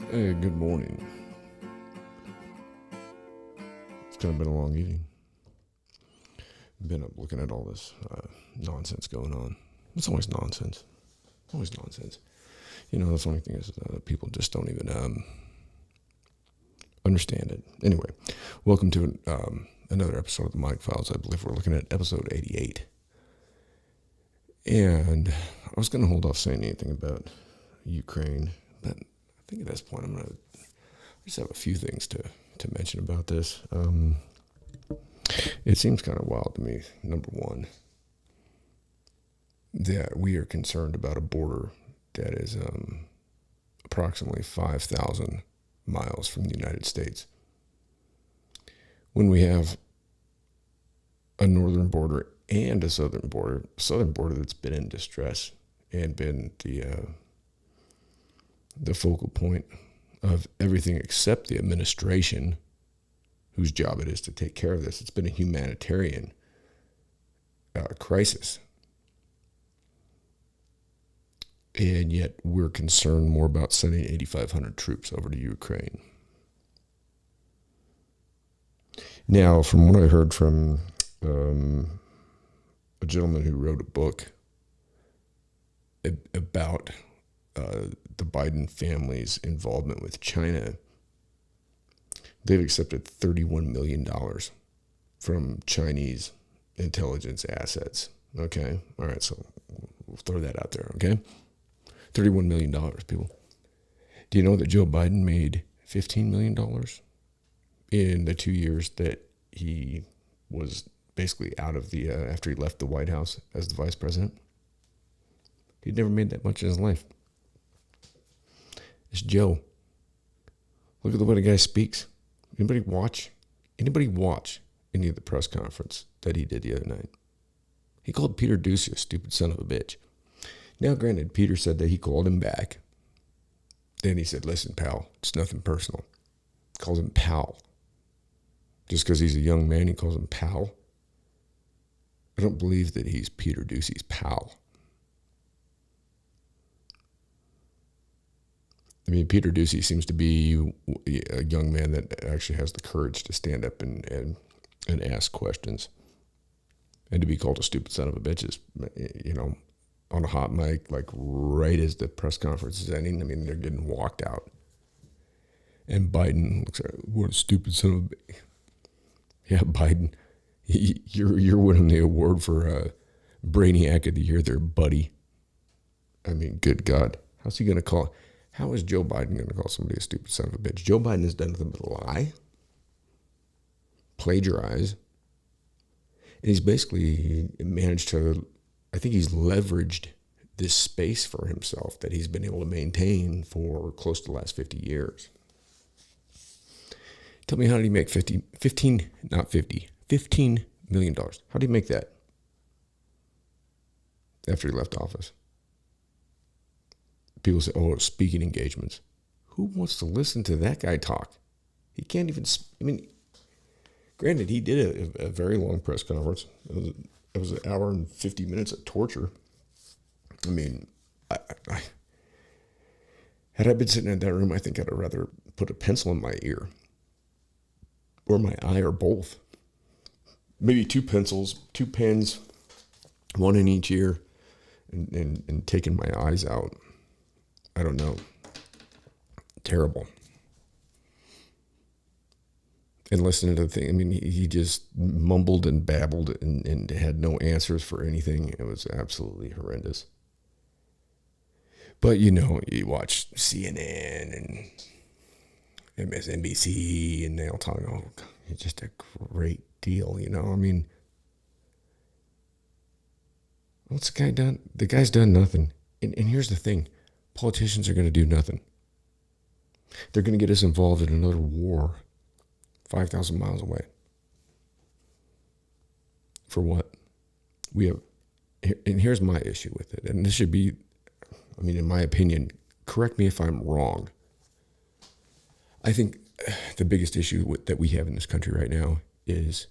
Hey, good morning. It's kind of been a long evening. Been up looking at all this nonsense going on. It's always nonsense. Always nonsense. You know, the funny thing is people just don't even understand it. Anyway, welcome to another episode of the Mike Files. I believe we're looking at episode 88. And I was going to hold off saying anything about Ukraine, but I think at this point I'm going to just have a few things to mention about this. It seems kind of wild to me, number one, that we are concerned about a border that is approximately 5,000 miles from the United States, when we have a northern border and a southern border that's been in distress and been the focal point of everything except the administration, whose job it is to take care of this. It's been a humanitarian crisis. And yet we're concerned more about sending 8,500 troops over to Ukraine. Now, from what I heard from a gentleman who wrote a book about the Biden family's involvement with China, they've accepted $31 million from Chinese intelligence assets. Okay? All right, so we'll throw that out there, okay? $31 million, people. Do you know that Joe Biden made $15 million in the 2 years that he was basically out of the, after he left the White House as the vice president? He'd never made that much in his life. It's Joe. Look at the way the guy speaks. Anybody watch any of the press conference that he did the other night? He called Peter Ducey a stupid son of a bitch. Now, granted, Peter said that he called him back. Then he said, listen, pal, it's nothing personal. Calls him pal. Just because he's a young man, he calls him pal. I don't believe that he's Peter Ducey's pal. I mean, Peter Ducey seems to be a young man that actually has the courage to stand up and ask questions. And to be called a stupid son of a bitch is, you know, on a hot mic, like right as the press conference is ending. I mean, they're getting walked out. And Biden looks like, what a stupid son of a bitch. Yeah, Biden, you're winning the award for Brainiac of the Year there, buddy. I mean, good God. How is Joe Biden going to call somebody a stupid son of a bitch? Joe Biden has done nothing but lie, plagiarize, and he's basically managed to, I think he's leveraged this space for himself that he's been able to maintain for close to the last 50 years. Tell me, how did he make $15 million? How did he make that after he left office? People say, oh, speaking engagements. Who wants to listen to that guy talk? He can't even, granted, he did a very long press conference. It was an hour and 50 minutes of torture. I mean, had I been sitting in that room, I think I'd have rather put a pencil in my ear or my eye or both. Maybe two pencils, two pens, one in each ear, and taking my eyes out. I don't know. Terrible. And listening to the thing, I mean, he just mumbled and babbled and had no answers for anything. It was absolutely horrendous. But, you know, you watch CNN and MSNBC, and they'll talk, oh, God, it's just a great deal, you know? I mean, what's the guy done? The guy's done nothing. And here's the thing. Politicians are going to do nothing. They're going to get us involved in another war 5,000 miles away. For what? And here's my issue with it. And this should be, I mean, in my opinion, correct me if I'm wrong. I think the biggest issue that we have in this country right now is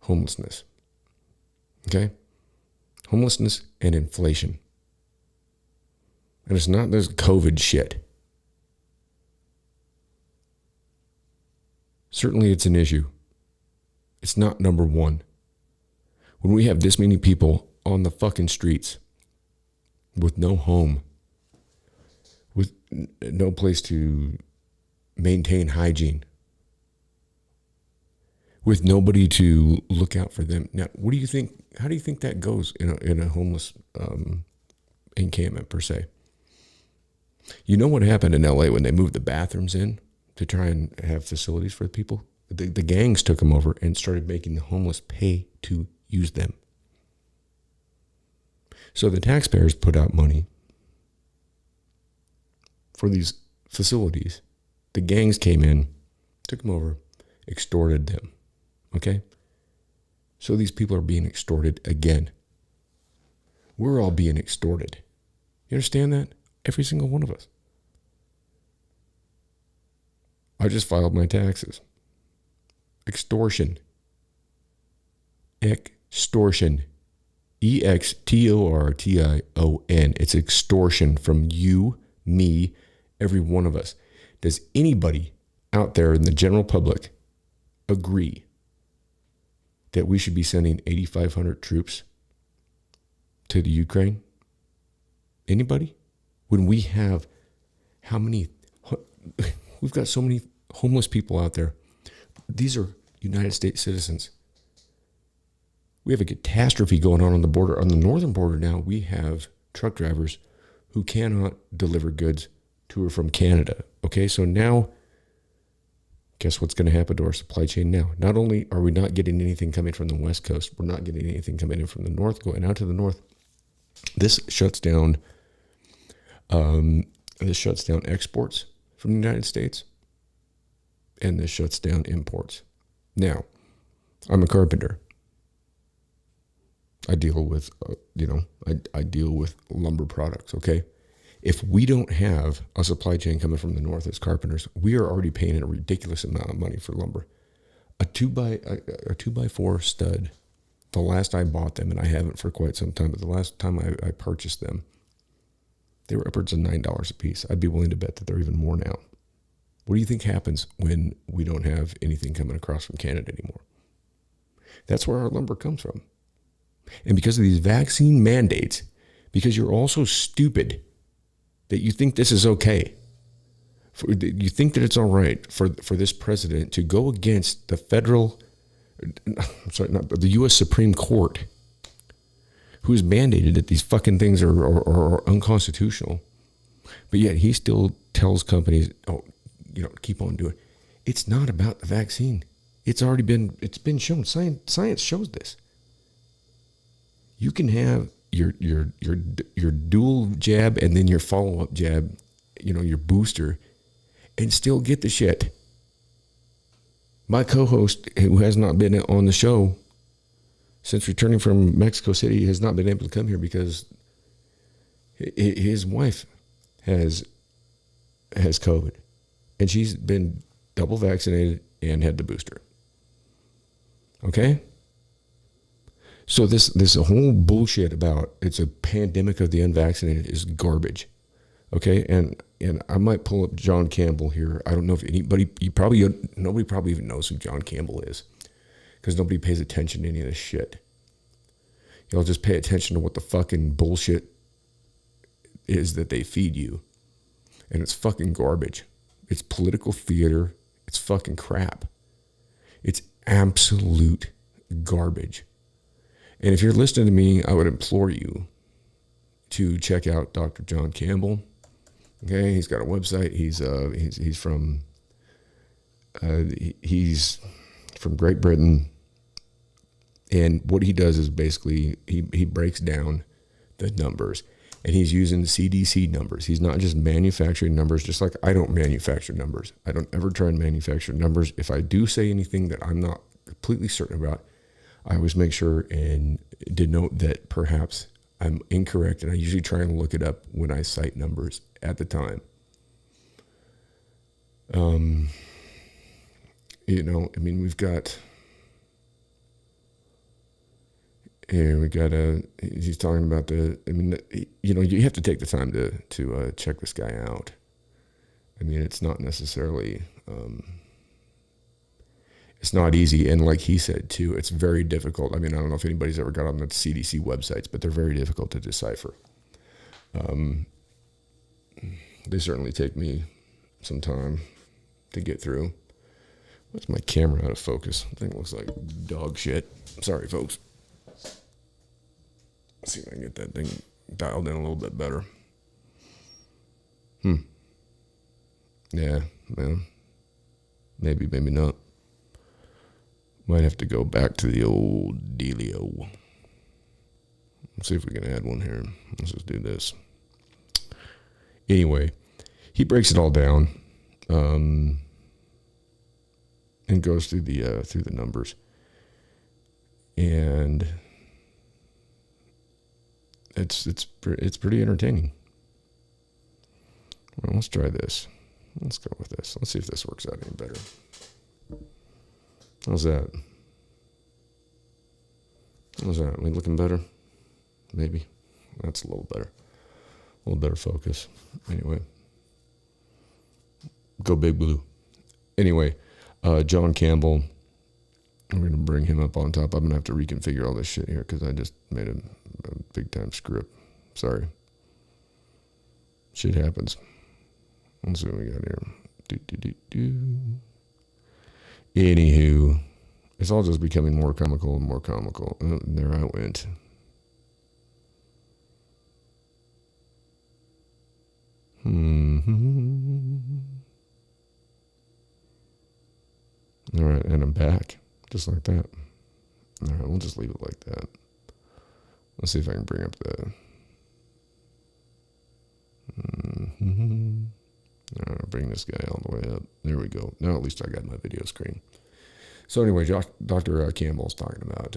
homelessness. Okay? Homelessness and inflation. And it's not this COVID shit. Certainly it's an issue. It's not number one. When we have this many people on the fucking streets with no home, with no place to maintain hygiene, with nobody to look out for them. Now, what do you think? How do you think that goes in a homeless encampment per se? You know what happened in LA when they moved the bathrooms in to try and have facilities for the people? The gangs took them over and started making the homeless pay to use them. So the taxpayers put out money for these facilities. The gangs came in, took them over, extorted them. Okay? So these people are being extorted again. We're all being extorted. You understand that? Every single one of us. I just filed my taxes. Extortion. Extortion. EXTORTION. It's extortion from you, me, every one of us. Does anybody out there in the general public agree that we should be sending 8,500 troops to the Ukraine? Anybody? When we have how many, we've got so many homeless people out there. These are United States citizens. We have a catastrophe going on the border. On the northern border now, we have truck drivers who cannot deliver goods to or from Canada. Okay, so now, guess what's going to happen to our supply chain now? Not only are we not getting anything coming from the West Coast, we're not getting anything coming in from the North, going out to the North. This shuts down exports from the United States, and this shuts down imports. Now, I'm a carpenter. I deal with, I deal with lumber products, okay? If we don't have a supply chain coming from the North as carpenters, we are already paying a ridiculous amount of money for lumber. A 2x4 stud, the last I bought them, and I haven't for quite some time, but the last time I purchased them, they were upwards of $9 a piece. I'd be willing to bet that they're even more now. What do you think happens when we don't have anything coming across from Canada anymore? That's where our lumber comes from. And because of these vaccine mandates, because you're all so stupid that you think this is okay, you think that it's all right for this president to go against the the U.S. Supreme Court, who has mandated that these fucking things are unconstitutional, but yet he still tells companies, keep on doing it. It's not about the vaccine. It's been shown. Science shows this. You can have your dual jab and then your follow-up jab, your booster, and still get the shit. My co-host, who has not been on the show since returning from Mexico City, has not been able to come here because his wife has COVID, and she's been double vaccinated and had the booster. Okay? So this whole bullshit about it's a pandemic of the unvaccinated is garbage. Okay? And I might pull up John Campbell here. I don't know if nobody probably even knows who John Campbell is, because nobody pays attention to any of this shit. Y'all just pay attention to what the fucking bullshit is that they feed you. And it's fucking garbage. It's political theater. It's fucking crap. It's absolute garbage. And if you're listening to me, I would implore you to check out Dr. John Campbell. Okay, he's got a website. He's from Great Britain, and what he does is basically he breaks down the numbers, and he's using CDC numbers. He's not just manufacturing numbers, just like I don't manufacture numbers. I don't ever try and manufacture numbers. If I do say anything that I'm not completely certain about, I always make sure and denote that perhaps I'm incorrect, and I usually try and look it up when I cite numbers at the time. We've got he's talking about you have to take the time to check this guy out. I mean, it's not necessarily, It's not easy. And like he said, too, it's very difficult. I mean, I don't know if anybody's ever got on the CDC websites, but they're very difficult to decipher. They certainly take me some time to get through. What's my camera out of focus? I think it looks like dog shit. Sorry, folks. Let's see if I can get that thing dialed in a little bit better. Yeah, man. Maybe, maybe not. Might have to go back to the old dealio. Let's see if we can add one here. Let's just do this. Anyway, he breaks it all down and goes through the numbers. And it's pretty entertaining. Well, let's try this. Let's go with this. Let's see if this works out any better. How's that? How's that? Are we looking better? Maybe. That's a little better. A little better focus. Anyway. Go Big Blue. Anyway, John Campbell. I'm going to bring him up on top. I'm going to have to reconfigure all this shit here because I just made a big time screw up. Sorry. Shit happens. Let's see what we got here. Anywho, it's all just becoming more comical and more comical. Oh, there I went. All right, and I'm back. Just like that. All right, we'll just leave it like that. Let's see if I can bring up the... All right, bring this guy all the way up. There we go. Now at least I got my video screen. So anyway, Dr. Campbell's talking about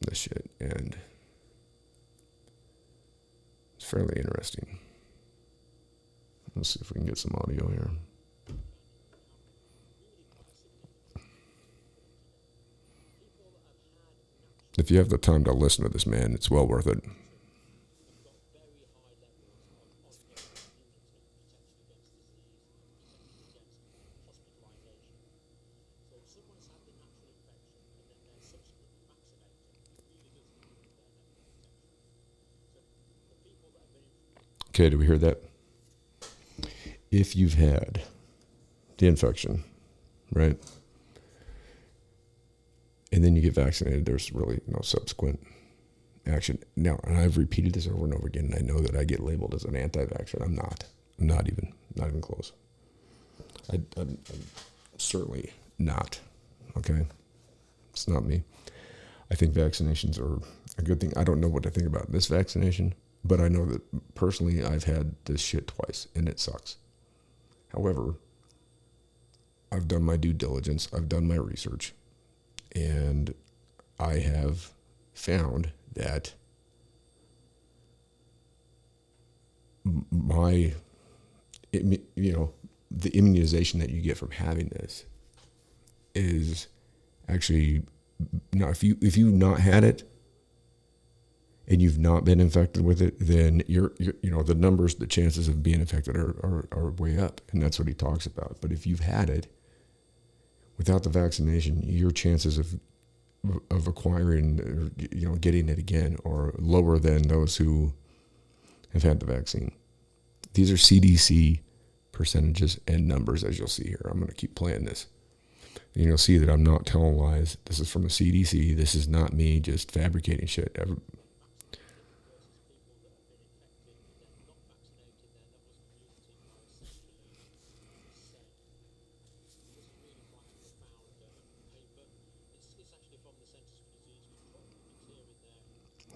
this shit, and it's fairly interesting. Let's see if we can get some audio here. If you have the time to listen to this man, it's well worth it. Okay, do we hear that? If you've had the infection, right, and then you get vaccinated, there's really no subsequent action. Now, and I've repeated this over and over again, and I know that I get labeled as an anti-vaxxer. I'm not. I'm not even close. I'm certainly not. Okay? It's not me. I think vaccinations are a good thing. I don't know what to think about this vaccination, but I know that personally I've had this shit twice, and it sucks. However, I've done my due diligence. I've done my research. And I have found that the immunization that you get from having this is actually, now if you've not had it and you've not been infected with it, then you're the numbers, the chances of being infected are way up, and that's what he talks about. But if you've had it without the vaccination, your chances of acquiring or getting it again are lower than those who have had the vaccine. These are CDC percentages and numbers, as you'll see here. I'm going to keep playing this. And you'll see that I'm not telling lies. This is from the CDC. This is not me just fabricating shit.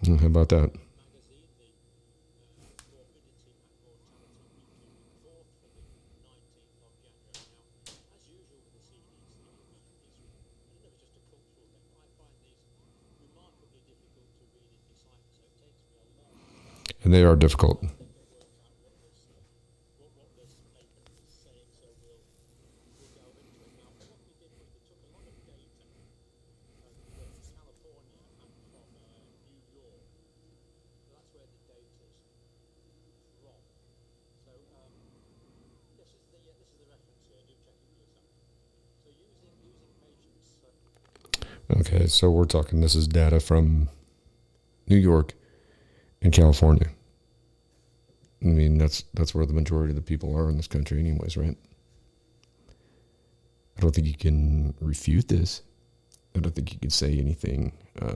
How about that? And they are difficult. Okay, so we're talking, this is data from New York and California. I mean, that's where the majority of the people are in this country anyways, right? I don't think you can refute this. I don't think you can say anything. I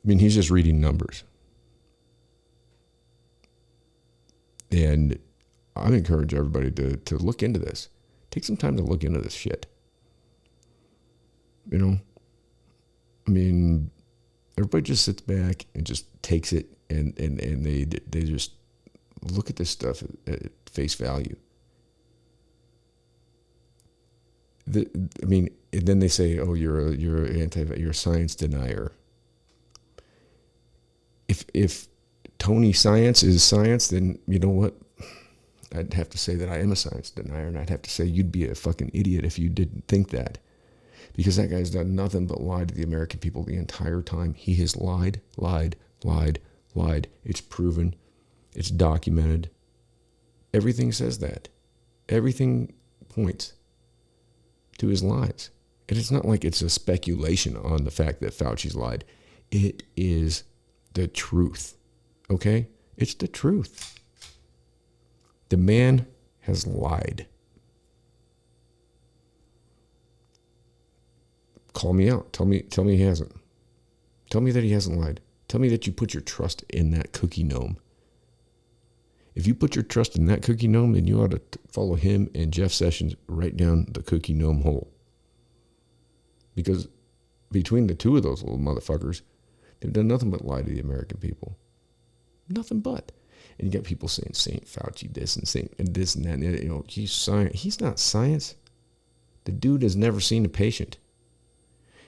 mean, he's just reading numbers. And I'd encourage everybody to look into this. Take some time to look into this shit. You know? I mean, everybody just sits back and just takes it and they just look at this stuff at face value. I mean, and then they say, "Oh, you're a science denier." If Tony Science is science, then you know what? I'd have to say that I am a science denier, and I'd have to say you'd be a fucking idiot if you didn't think that, because that guy's done nothing but lie to the American people the entire time. He has lied. It's proven. It's documented. Everything says that. Everything points to his lies. And it's not like it's a speculation on the fact that Fauci's lied. It is the truth. Okay? It's the truth. The man has lied. Call me out. Tell me he hasn't. Tell me that he hasn't lied. Tell me that you put your trust in that cookie gnome. If you put your trust in that cookie gnome, then you ought to follow him and Jeff Sessions right down the cookie gnome hole. Because between the two of those little motherfuckers, they've done nothing but lie to the American people. Nothing but. And you got people saying St. Fauci this and St. and this and that. And, you know, he's science. He's not science. The dude has never seen a patient.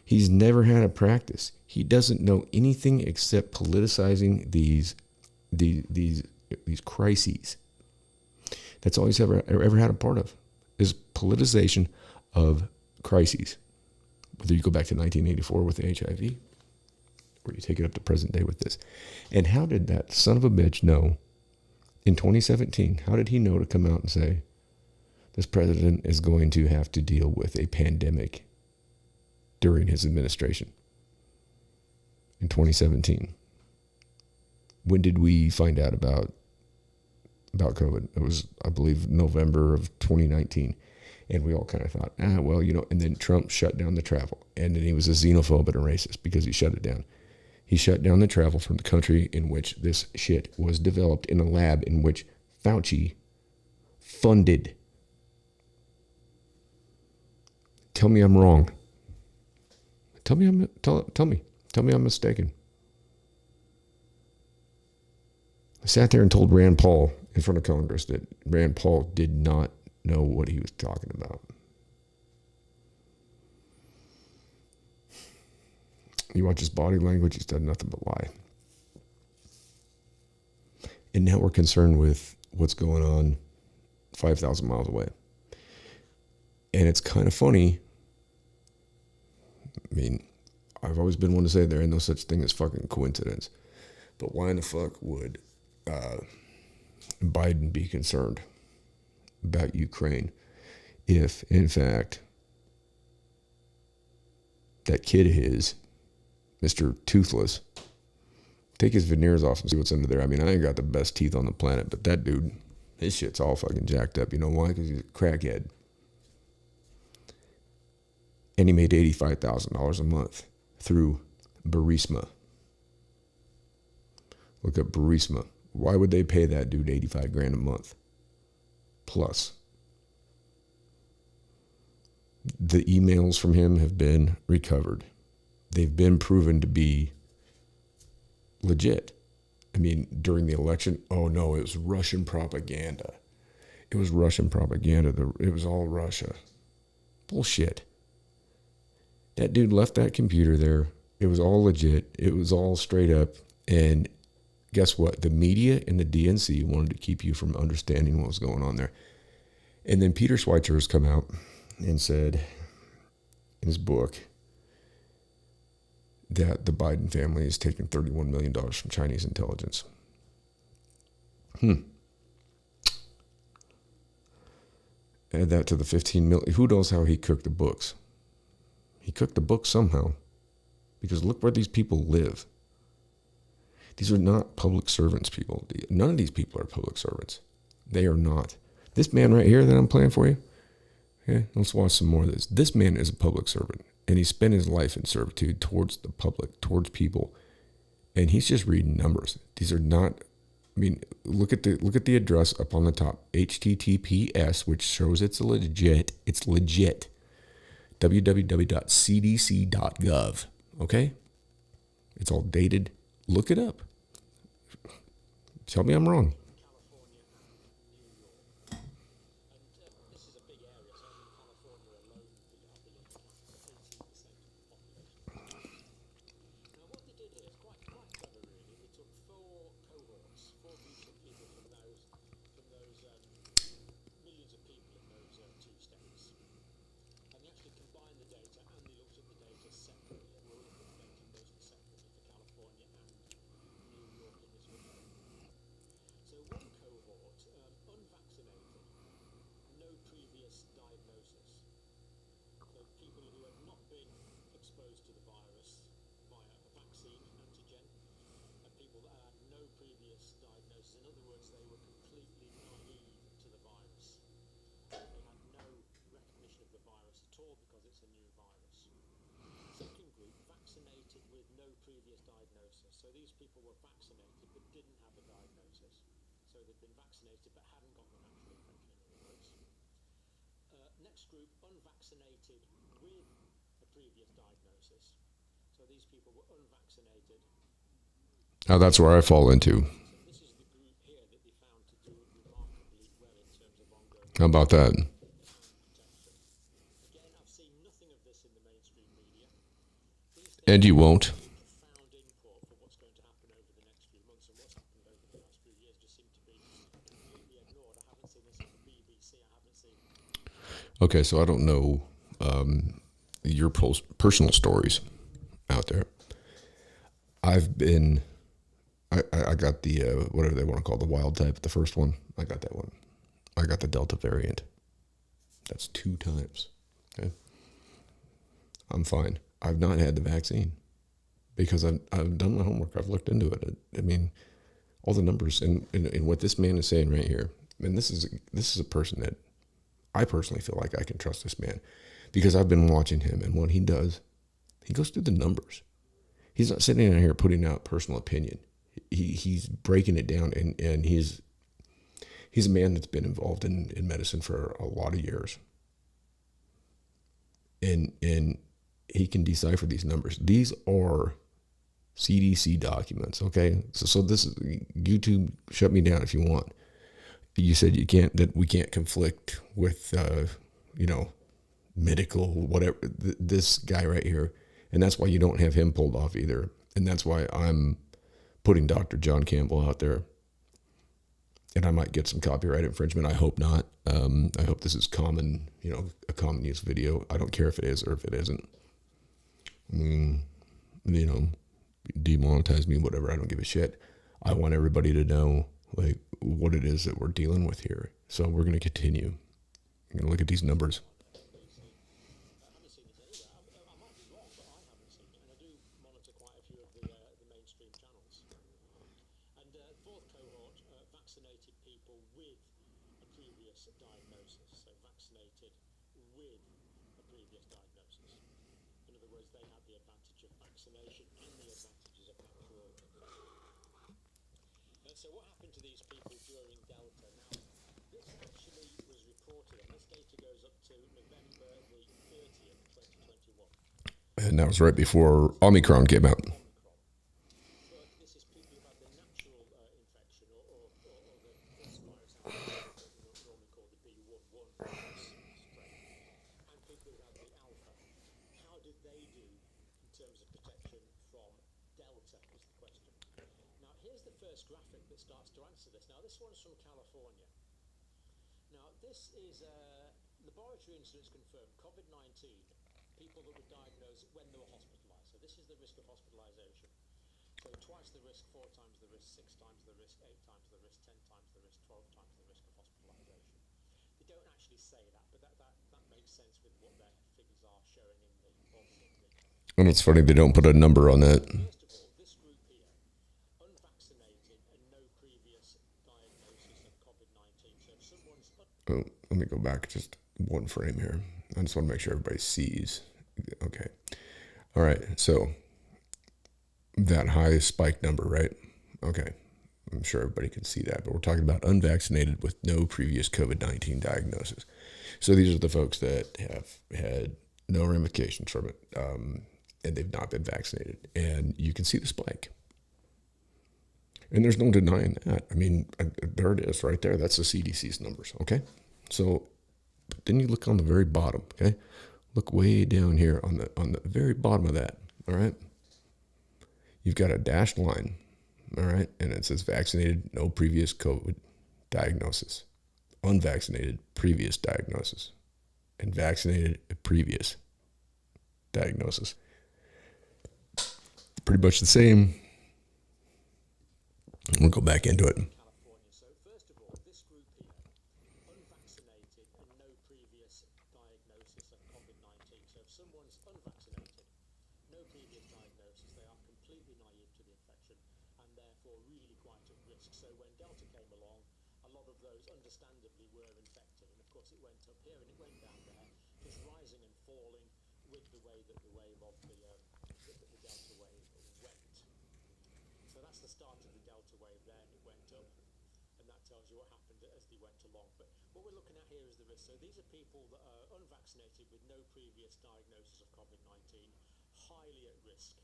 He's never had a practice. He doesn't know anything except politicizing these crises. That's all he's ever had a part of, is politicization of crises. Whether you go back to 1984 with the HIV, or you take it up to present day with this. And how did that son of a bitch know in 2017? How did he know to come out and say, this president is going to have to deal with a pandemic during his administration in 2017? When did we find out about COVID? It was, I believe, November of 2019. And we all kind of thought, well, you know, and then Trump shut down the travel. And then he was a xenophobe and a racist because he shut it down. He shut down the travel from the country in which this shit was developed in a lab in which Fauci funded. Tell me I'm wrong. Tell me I'm mistaken. I sat there and told Rand Paul in front of Congress that Rand Paul did not know what he was talking about. You watch his body language, he's done nothing but lie. And now we're concerned with what's going on 5,000 miles away. And it's kind of funny. I mean, I've always been one to say there ain't no such thing as fucking coincidence. But why in the fuck would Biden be concerned about Ukraine if, in fact, that kid of his, Mr. Toothless, take his veneers off and see what's under there. I mean, I ain't got the best teeth on the planet, but that dude, his shit's all fucking jacked up. You know why? Because he's a crackhead. And he made $85,000 a month through Burisma. Look up Burisma. Why would they pay that dude $85,000 a month? Plus, the emails from him have been recovered. They've been proven to be legit. I mean, during the election, oh no, it was Russian propaganda. It was Russian propaganda. It was all Russia. Bullshit. That dude left that computer there. It was all legit. It was all straight up. And guess what? The media and the DNC wanted to keep you from understanding what was going on there. And then Peter Schweitzer has come out and said in his book that the Biden family has taken $31 million from Chinese intelligence. Add that to the $15 million. Who knows how he cooked the books? He cooked the book somehow. Because look where these people live. These are not public servants, people. None of these people are public servants. They are not. This man right here that I'm playing for you, yeah, let's watch some more of this. This man is a public servant, and he spent his life in servitude towards the public, towards people, and he's just reading numbers. These are not. I mean, look at the address up on the top, HTTPS, which shows it's legit. It's legit. www.cdc.gov. Okay, it's all dated. Look it up. Tell me I'm wrong. Now that's where I fall into. How about that? And you won't. Okay, so I don't know your personal stories out there. I've been, I got the, whatever they want to call the wild type, the first one. I got that one. I got the Delta variant. That's 2 times. Okay. I'm fine. I've not had the vaccine because I've done my homework. I've looked into it. I mean, all the numbers and what this man is saying right here. And this is a person that I personally feel like I can trust this man because I've been watching him, and what he does, he goes through the numbers. He's not sitting in here putting out personal opinion. He's breaking it down, and he's a man that's been involved in medicine for a lot of years. And he can decipher these numbers. These are CDC documents, okay? So this is, YouTube, shut me down if you want. You said we can't conflict with, medical, whatever, this guy right here. And that's why you don't have him pulled off either. And that's why I'm putting Dr. John Campbell out there. And I might get some copyright infringement. I hope not. I hope this is common, a common use video. I don't care if it is or if it isn't. Demonetize me, whatever. I don't give a shit. I want everybody to know what it is that we're dealing with here. So we're going to continue. I'm going to look at these numbers. So what happened to these people during Delta? Now, this actually was reported, and this data goes up to November the 30th, 2021. And that was right before Omicron came out. But this is people who had the natural infection or this virus, what we normally call the B11 virus strain, and people who had the alpha. How did they do in terms of protection from Delta is the question. Now, here's the first graphic that starts to answer this. Now, this one's from California. Now, this is laboratory incidents confirmed, COVID-19, people that were diagnosed when they were hospitalized. So this is the risk of hospitalization. So twice the risk, 4 times the risk, 6 times the risk, 8 times the risk, 10 times the risk, 12 times the risk of hospitalization. They don't actually say that, but that makes sense with what their figures are showing in the And it's funny they don't put a number on that. First of all, this group here, unvaccinated and no previous diagnosis of COVID-19. So if someone's Oh, let me go back just one frame here. I just want to make sure everybody sees. Okay. All right. So that high spike number, right? Okay. I'm sure everybody can see that, but we're talking about unvaccinated with no previous COVID-19 diagnosis. So these are the folks that have had no ramifications from it, and they've not been vaccinated. And you can see the spike. And there's no denying that. I mean, there it is right there. That's the CDC's numbers, okay? So then you look on the very bottom, okay? Look way down here on the very bottom of that, all right? You've got a dashed line, all right? And it says vaccinated, no previous COVID diagnosis. Unvaccinated, previous diagnosis. And vaccinated, previous diagnosis. Pretty much the same. We'll go back into it. California. So first of all, this group here, unvaccinated and no previous diagnosis of COVID-19. So if someone's unvaccinated, no previous diagnosis, they are completely naive to the infection and therefore really quite at risk. So when Delta came along, a lot of those understandably were infected. And of course it went up here and it went down there, just rising and falling with the way that the wave of the Delta wave went. So that's the start of the Delta wave there, and it went up, and that tells you what happened as they went along. But what we're looking at here is the risk. So these are people that are unvaccinated with no previous diagnosis of COVID-19, highly at risk.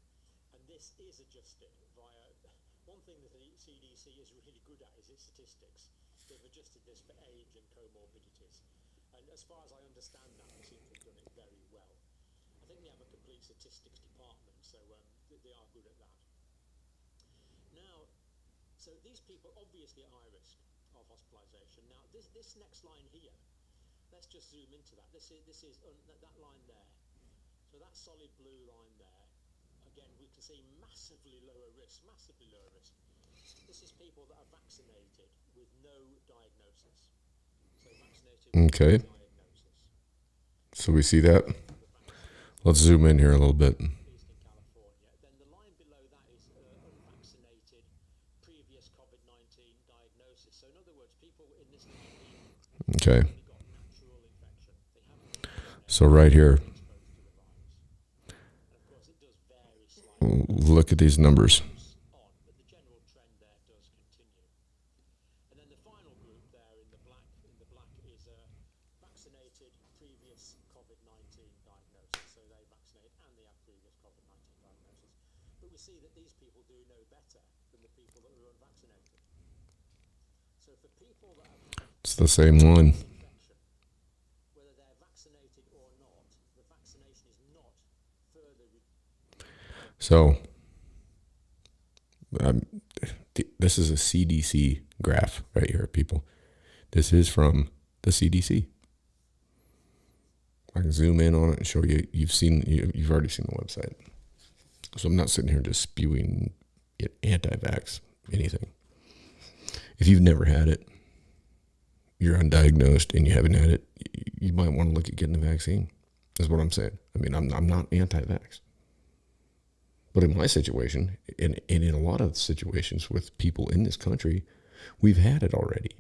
And this is adjusted via, one thing that the CDC is really good at is its statistics. They've adjusted this for age and comorbidities. And as far as I understand that, they seem to have done it very well. I think they have a complete statistics department, so they are good at that. Now, so these people obviously are high risk of hospitalisation. Now, this next line here, let's just zoom into that. This is that line there. So that solid blue line there, again, we can see massively lower risk, massively lower risk. This is people that are vaccinated with no diagnosis. So vaccinated with Okay. no diagnosis. So we see that. Let's zoom in here a little bit. East in California. Then the line below that is unvaccinated previous COVID-19 diagnosis. So in other words, people in this line here Okay. only got natural infection. They haven't been So right here, exposed to the virus. And of course, it does vary slightly look at these numbers. on, but the general trend there does continue. And then the final group there in the black is vaccinated previous COVID-19 diagnosis. So they vaccinated and they have previous COVID-19 diagnosis. But we see that these people do no better than the people that are unvaccinated. So for people that have It's the same one. infection, whether they're vaccinated or not, the vaccination is not further. So this is a CDC graph right here, people. This is from the CDC. I can zoom in on it and show you. You've already seen the website. So I'm not sitting here just spewing anti-vax anything. If you've never had it, you're undiagnosed and you haven't had it, you might want to look at getting the vaccine. That's what I'm saying. I mean, I'm not anti-vax. But in my situation, and in a lot of situations with people in this country, we've had it already.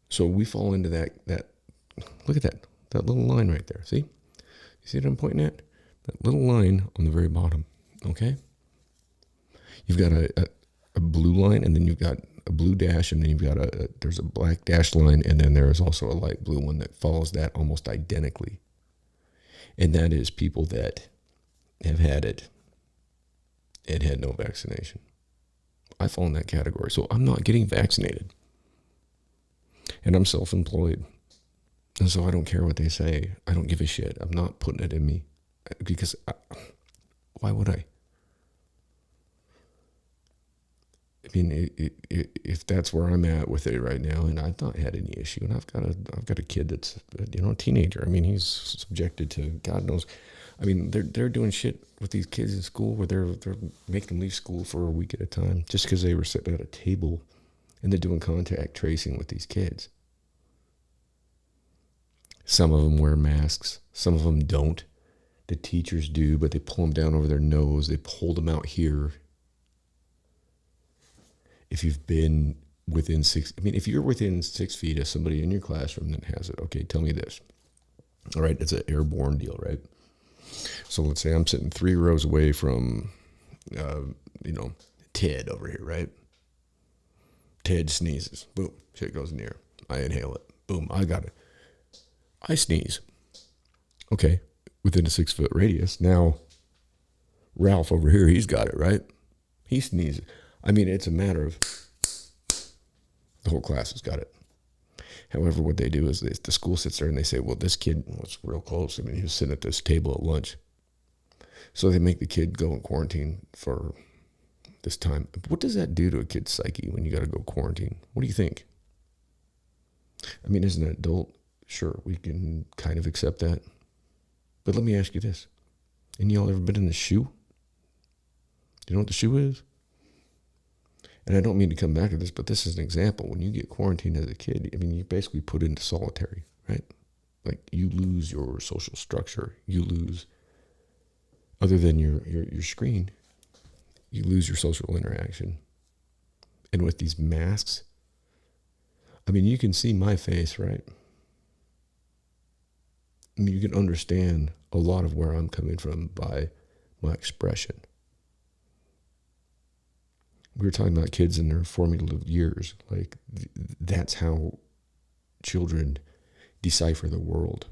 So we fall into that look at that little line right there. See? You see what I'm pointing at? That little line on the very bottom. Okay? You've got a blue line, and then you've got a blue dash, and then you've got there's a black dash line, and then there is also a light blue one that follows that almost identically. And that is people that have had it and had no vaccination. I fall in that category. So I'm not getting vaccinated. And I'm self-employed. And so I don't care what they say. I don't give a shit. I'm not putting it in me. Because why would I? I mean, if that's where I'm at with it right now, and I've not had any issue, and I've got a kid that's a teenager. I mean, he's subjected to God knows. I mean, they're doing shit with these kids in school where they're making them leave school for a week at a time just because they were sitting at a table, and they're doing contact tracing with these kids. Some of them wear masks. Some of them don't. the teachers do, but they pull them down over their nose. They pull them out here. If you've been within if you're within 6 feet of somebody in your classroom that has it, okay, tell me this. All right, it's an airborne deal, right? So let's say I'm sitting 3 rows away from, Ted over here, right? Ted sneezes. Boom, shit goes in the air. I inhale it. Boom, I got it. I sneeze. Okay, within a 6 foot radius. Now, Ralph over here, he's got it, right? He sneezes. I mean, it's a matter of the whole class has got it. However, what they do is the school sits there and they say, well, this kid was real close. I mean, he was sitting at this table at lunch. So they make the kid go in quarantine for this time. What does that do to a kid's psyche when you got to go quarantine? What do you think? I mean, as an adult, sure, we can kind of accept that. But let me ask you this. And y'all ever been in the shoe? You know what the shoe is? And I don't mean to come back to this, but this is an example. When you get quarantined as a kid, I mean, you're basically put into solitary, right? Like, you lose your social structure. You lose, other than your screen, you lose your social interaction. And with these masks, I mean, you can see my face, right? I mean, you can understand a lot of where I'm coming from by my expression. We were talking about kids in their formative years. Like, that's how children decipher the world,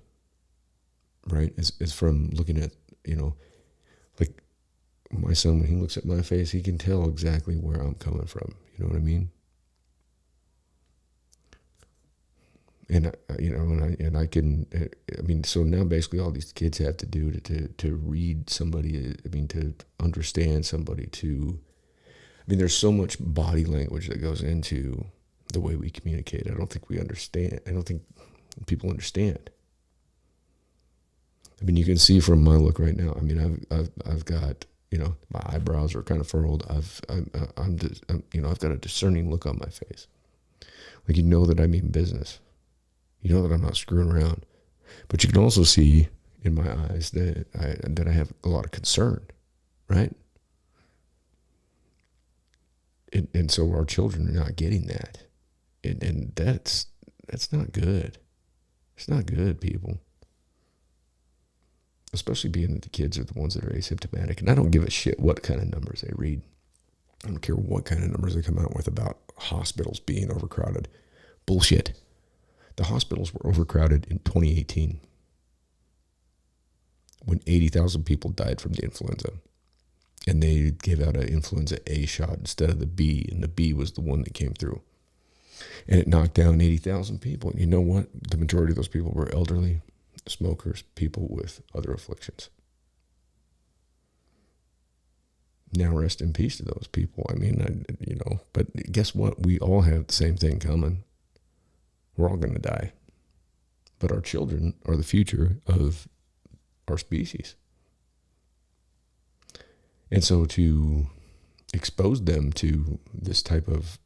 right? Is from looking at, like my son, when he looks at my face, he can tell exactly where I'm coming from. You know what I mean? And, I can, so now basically all these kids have to do to read somebody, to understand somebody, there's so much body language that goes into the way we communicate. I don't think we understand. I don't think people understand. I mean, you can see from my look right now. I mean, I've got, my eyebrows are kind of furrowed. I've got a discerning look on my face. Like, that I mean business. You know that I'm not screwing around. But you can also see in my eyes that I have a lot of concern, right? And so our children are not getting that. And that's not good. It's not good, people. Especially being that the kids are the ones that are asymptomatic. And I don't give a shit what kind of numbers they read. I don't care what kind of numbers they come out with about hospitals being overcrowded. Bullshit. The hospitals were overcrowded in 2018 when 80,000 people died from the influenza. And they gave out an influenza A shot instead of the B, and the B was the one that came through. And it knocked down 80,000 people. And you know what? The majority of those people were elderly, smokers, people with other afflictions. Now rest in peace to those people. I mean, but guess what? We all have the same thing coming. We're all going to die. But our children are the future of our species. And so to expose them to this type of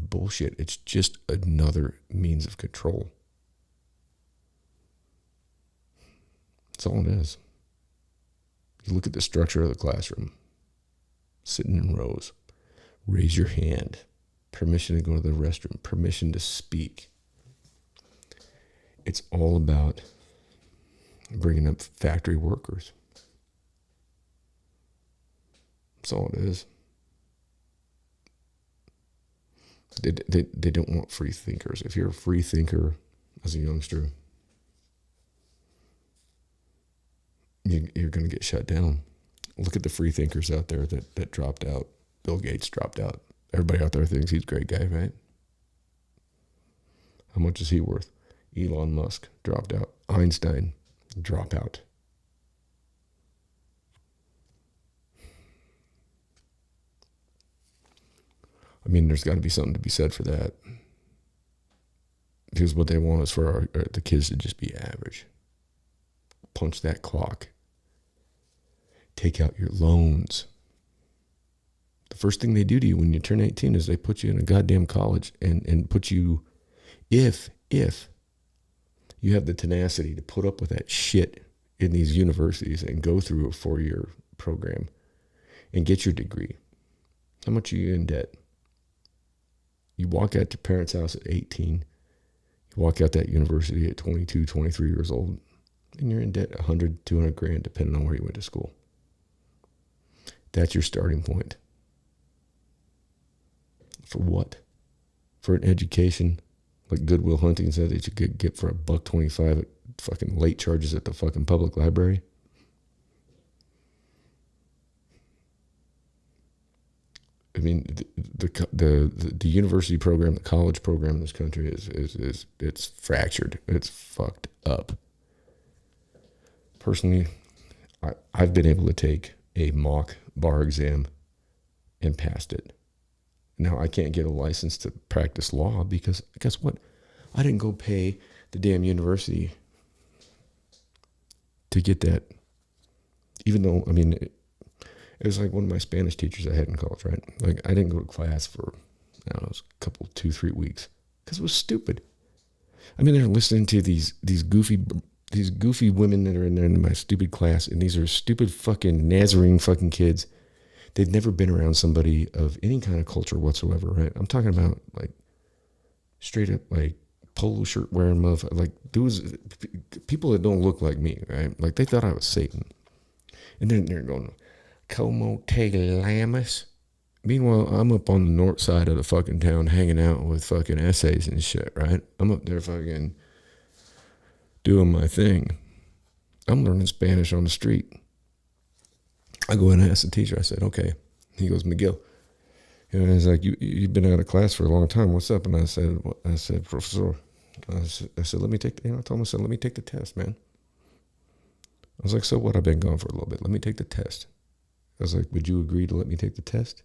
bullshit, it's just another means of control. That's all it is. You look at the structure of the classroom. Sitting in rows. Raise your hand. Permission to go to the restroom. Permission to speak. It's all about bringing up factory workers. That's all it is. They don't want free thinkers. If you're a free thinker as a youngster, you're going to get shut down. Look at the free thinkers out there that dropped out. Bill Gates dropped out. Everybody out there thinks he's a great guy, right? How much is he worth? Elon Musk dropped out. Einstein dropped out. I mean, there's got to be something to be said for that. Because what they want is for the kids to just be average. Punch that clock. Take out your loans. The first thing they do to you when you turn 18 is they put you in a goddamn college and put you, if you have the tenacity to put up with that shit in these universities and go through a 4-year program and get your degree, how much are you in debt? You walk out your parents' house at 18, you walk out that university at 22, 23 years old, and you're in debt 100, 200 grand, depending on where you went to school. That's your starting point. For what? For an education like Goodwill Hunting said that you could get for $1.25 at fucking late charges at the fucking public library? I mean, the university program, the college program in this country is it's fractured. It's fucked up. Personally, I've been able to take a mock bar exam and passed it. Now I can't get a license to practice law because guess what? I didn't go pay the damn university to get that. Even though, I mean, it was like one of my Spanish teachers I had in college, right? Like I didn't go to class for, I don't know, it was a couple, 2-3 weeks because it was stupid. I mean, they're listening to these goofy women that are in there in my stupid class, and these are stupid fucking Nazarene fucking kids. They'd never been around somebody of any kind of culture whatsoever, right? I'm talking about like straight up like polo shirt wearing motherfucker, like dudes, people that don't look like me, right? Like they thought I was Satan. And then they're going, Como te llamas? Meanwhile, I'm up on the north side of the fucking town hanging out with fucking essays and shit, right? I'm up there fucking doing my thing. I'm learning Spanish on the street. I go in and ask the teacher, I said, okay. He goes, Miguel. And he's like, you've been out of class for a long time. What's up? And I said, Professor, I said, let me take, I told him, I said, let me take the test, man. I was like, so what? I've been gone for a little bit. Let me take the test. I was like, would you agree to let me take the test?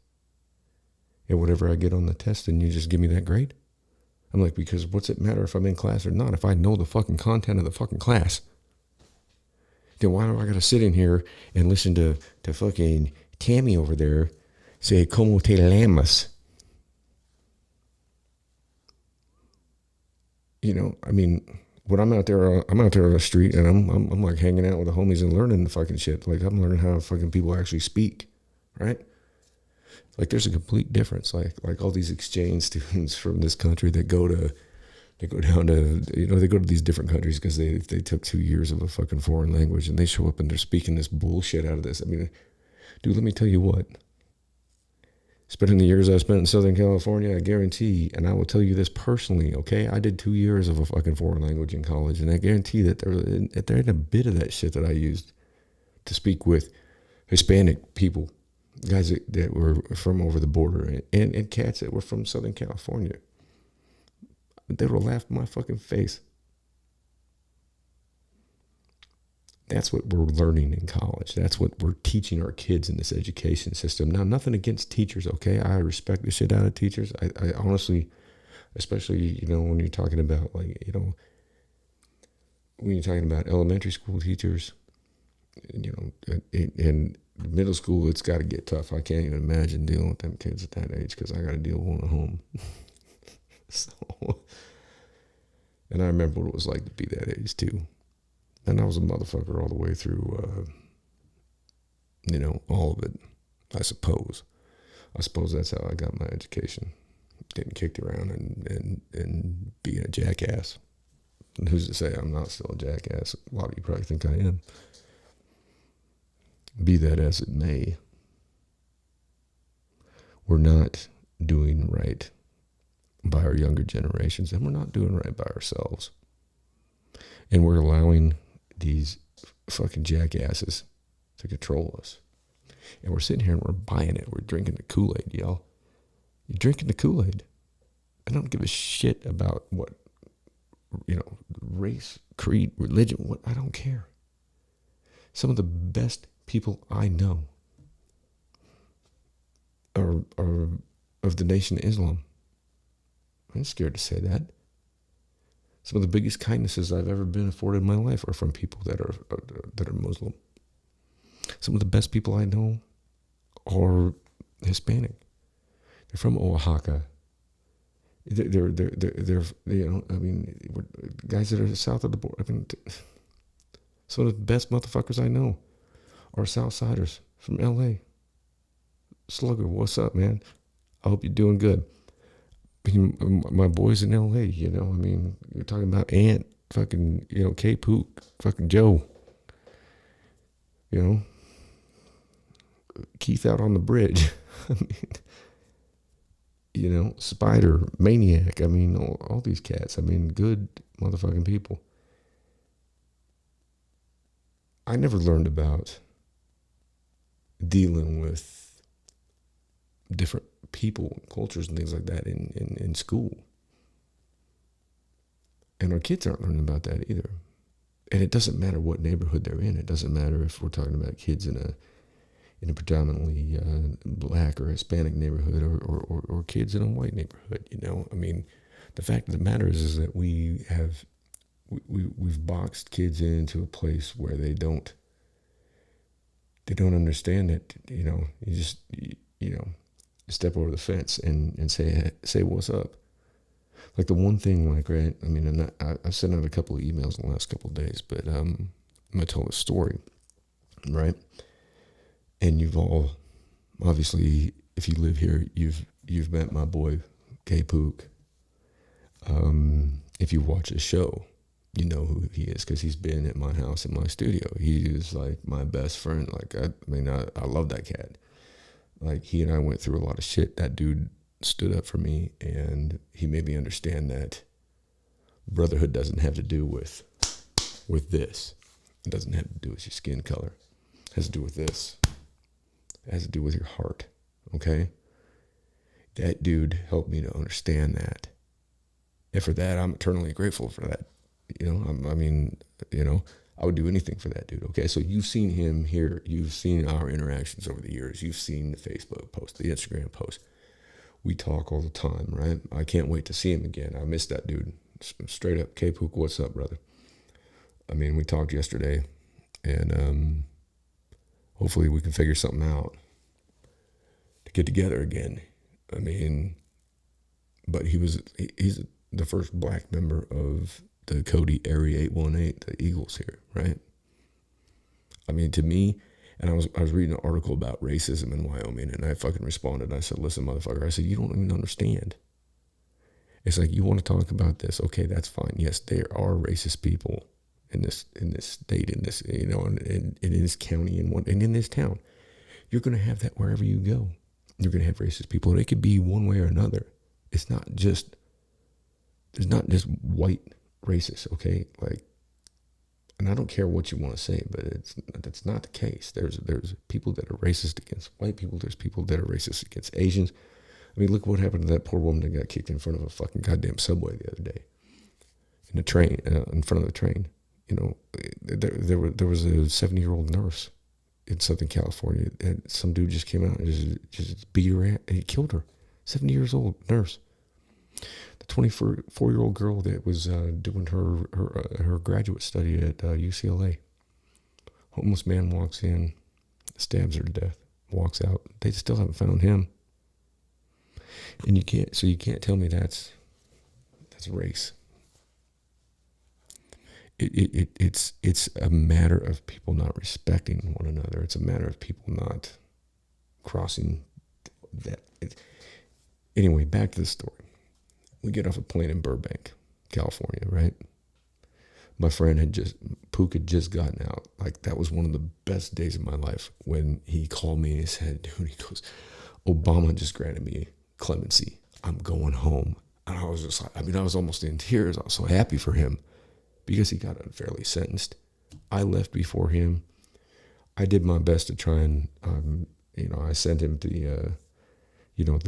And whatever I get on the test, and you just give me that grade? I'm like, because what's it matter if I'm in class or not? If I know the fucking content of the fucking class, then why do I got to sit in here and listen to fucking Tammy over there say, Como te llamas? You know, I mean, when I'm out there on the street and I'm like hanging out with the homies and learning the fucking shit. Like I'm learning how fucking people actually speak, right? Like there's a complete difference. Like all these exchange students from this country that go down to, you know, they go to these different countries because they took 2 years of a fucking foreign language and they show up and they're speaking this bullshit out of this. I mean, dude, let me tell you what. Spending the years I spent in Southern California, I guarantee, and I will tell you this personally, okay? I did 2 years of a fucking foreign language in college, and I guarantee that there ain't a bit of that shit that I used to speak with Hispanic people, guys that were from over the border, and cats that were from Southern California. They would laugh in my fucking face. That's what we're learning in college. That's what we're teaching our kids in this education system. Now, nothing against teachers, okay? I respect the shit out of teachers. I honestly, especially, you know, when you're talking about, like, you know, when you're talking about elementary school teachers, you know, in middle school, it's got to get tough. I can't even imagine dealing with them kids at that age because I got to deal with one at home. So, and I remember what it was like to be that age, too. And I was a motherfucker all the way through, you know, all of it, I suppose. I suppose that's how I got my education, getting kicked around and being a jackass. And who's to say I'm not still a jackass? A lot of you probably think I am. Be that as it may, we're not doing right by our younger generations, and we're not doing right by ourselves. And we're allowing these fucking jackasses to control us. And we're sitting here and we're buying it. We're drinking the Kool-Aid, y'all. You're drinking the Kool-Aid. I don't give a shit about what, you know, race, creed, religion, what, I don't care. Some of the best people I know are of the Nation of Islam. I'm scared to say that. Some of the biggest kindnesses I've ever been afforded in my life are from people that are Muslim. Some of the best people I know are Hispanic. They're from Oaxaca. They're you know, I mean, guys that are south of the border. I mean, Some of the best motherfuckers I know are Southsiders from LA. Slugger, what's up, man? I hope you're doing good. My boys in LA, I mean, you're talking about Ant, fucking, K Pook, fucking Joe, you know, Keith out on the bridge. I mean, Spider, Maniac. I mean, all these cats. I mean, good motherfucking people. I never learned about dealing with different people, cultures, and things like that in school. And our kids aren't learning about that either. And it doesn't matter what neighborhood they're in. It doesn't matter if we're talking about kids in a predominantly black or Hispanic neighborhood or kids in a white neighborhood. I mean, the fact of the matter is that we've boxed kids into a place where they don't understand it. You just step over the fence and say what's up. Like the one thing, like, right, I mean, and I've sent out a couple of emails in the last couple of days, but I'm going to tell a story, right? And you've all, obviously, if you live here, you've met my boy, K Pook. If you watch the show, you know who he is because he's been at my house in my studio. He is like my best friend. Like, I love that cat. Like, he and I went through a lot of shit. That dude stood up for me, and he made me understand that brotherhood doesn't have to do with this. It doesn't have to do with your skin color. It has to do with this. It has to do with your heart, okay? That dude helped me to understand that. And for that, I'm eternally grateful for that. I would do anything for that dude, okay? So you've seen him here. You've seen our interactions over the years. You've seen the Facebook post, the Instagram post. We talk all the time, right? I can't wait to see him again. I miss that dude. Straight up, K-Pook, what's up, brother? I mean, we talked yesterday, and hopefully we can figure something out to get together again. I mean, but he's the first black member of the Cody Area 818, the Eagles here, right? I mean, to me, and I was reading an article about racism in Wyoming, and I fucking responded. I said, listen, motherfucker, I said, you don't even understand. It's like, you want to talk about this? Okay, that's fine. Yes, there are racist people in this state, in this, and in this county, and in this town. You're going to have that wherever you go. You're going to have racist people. And it could be one way or another. There's not just white racists, okay? Like, and I don't care what you want to say, but that's not the case. There's people that are racist against white people. There's people that are racist against Asians. I mean, look what happened to that poor woman that got kicked in front of a fucking goddamn subway the other day. In the train, in front of the train. There was a 70-year-old nurse in Southern California, and some dude just came out and just beat her ass, and he killed her. 70 years old nurse. The 24-year-old girl that was doing her graduate study at UCLA. Homeless man walks in, stabs her to death, walks out. They still haven't found him. And you can't tell me that's race. It's a matter of people not respecting one another. It's a matter of people not crossing that. Anyway, back to the story. We get off a plane in Burbank, California, right? My friend Pook had just gotten out. Like, that was one of the best days of my life when he called me and he said, dude, he goes, Obama just granted me clemency. I'm going home. And I was just like, I was almost in tears. I was so happy for him because he got unfairly sentenced. I left before him. I did my best to try and, I sent him the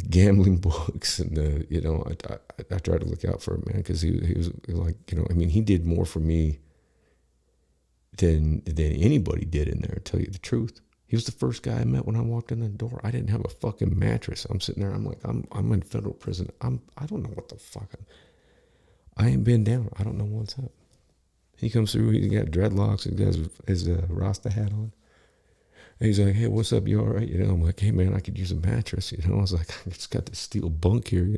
gambling books and I tried to look out for him, man, because he was like, he did more for me than anybody did in there, to tell you the truth. He was the first guy I met when I walked in the door. I didn't have a fucking mattress. I'm sitting there. I'm like, I'm in federal prison. I don't know what the fuck. I ain't been down. I don't know what's up. He comes through. He got dreadlocks. He got his Rasta hat on. And he's like, hey, what's up? You all right? I'm like, hey, man, I could use a mattress. I was like, I just got this steel bunk here,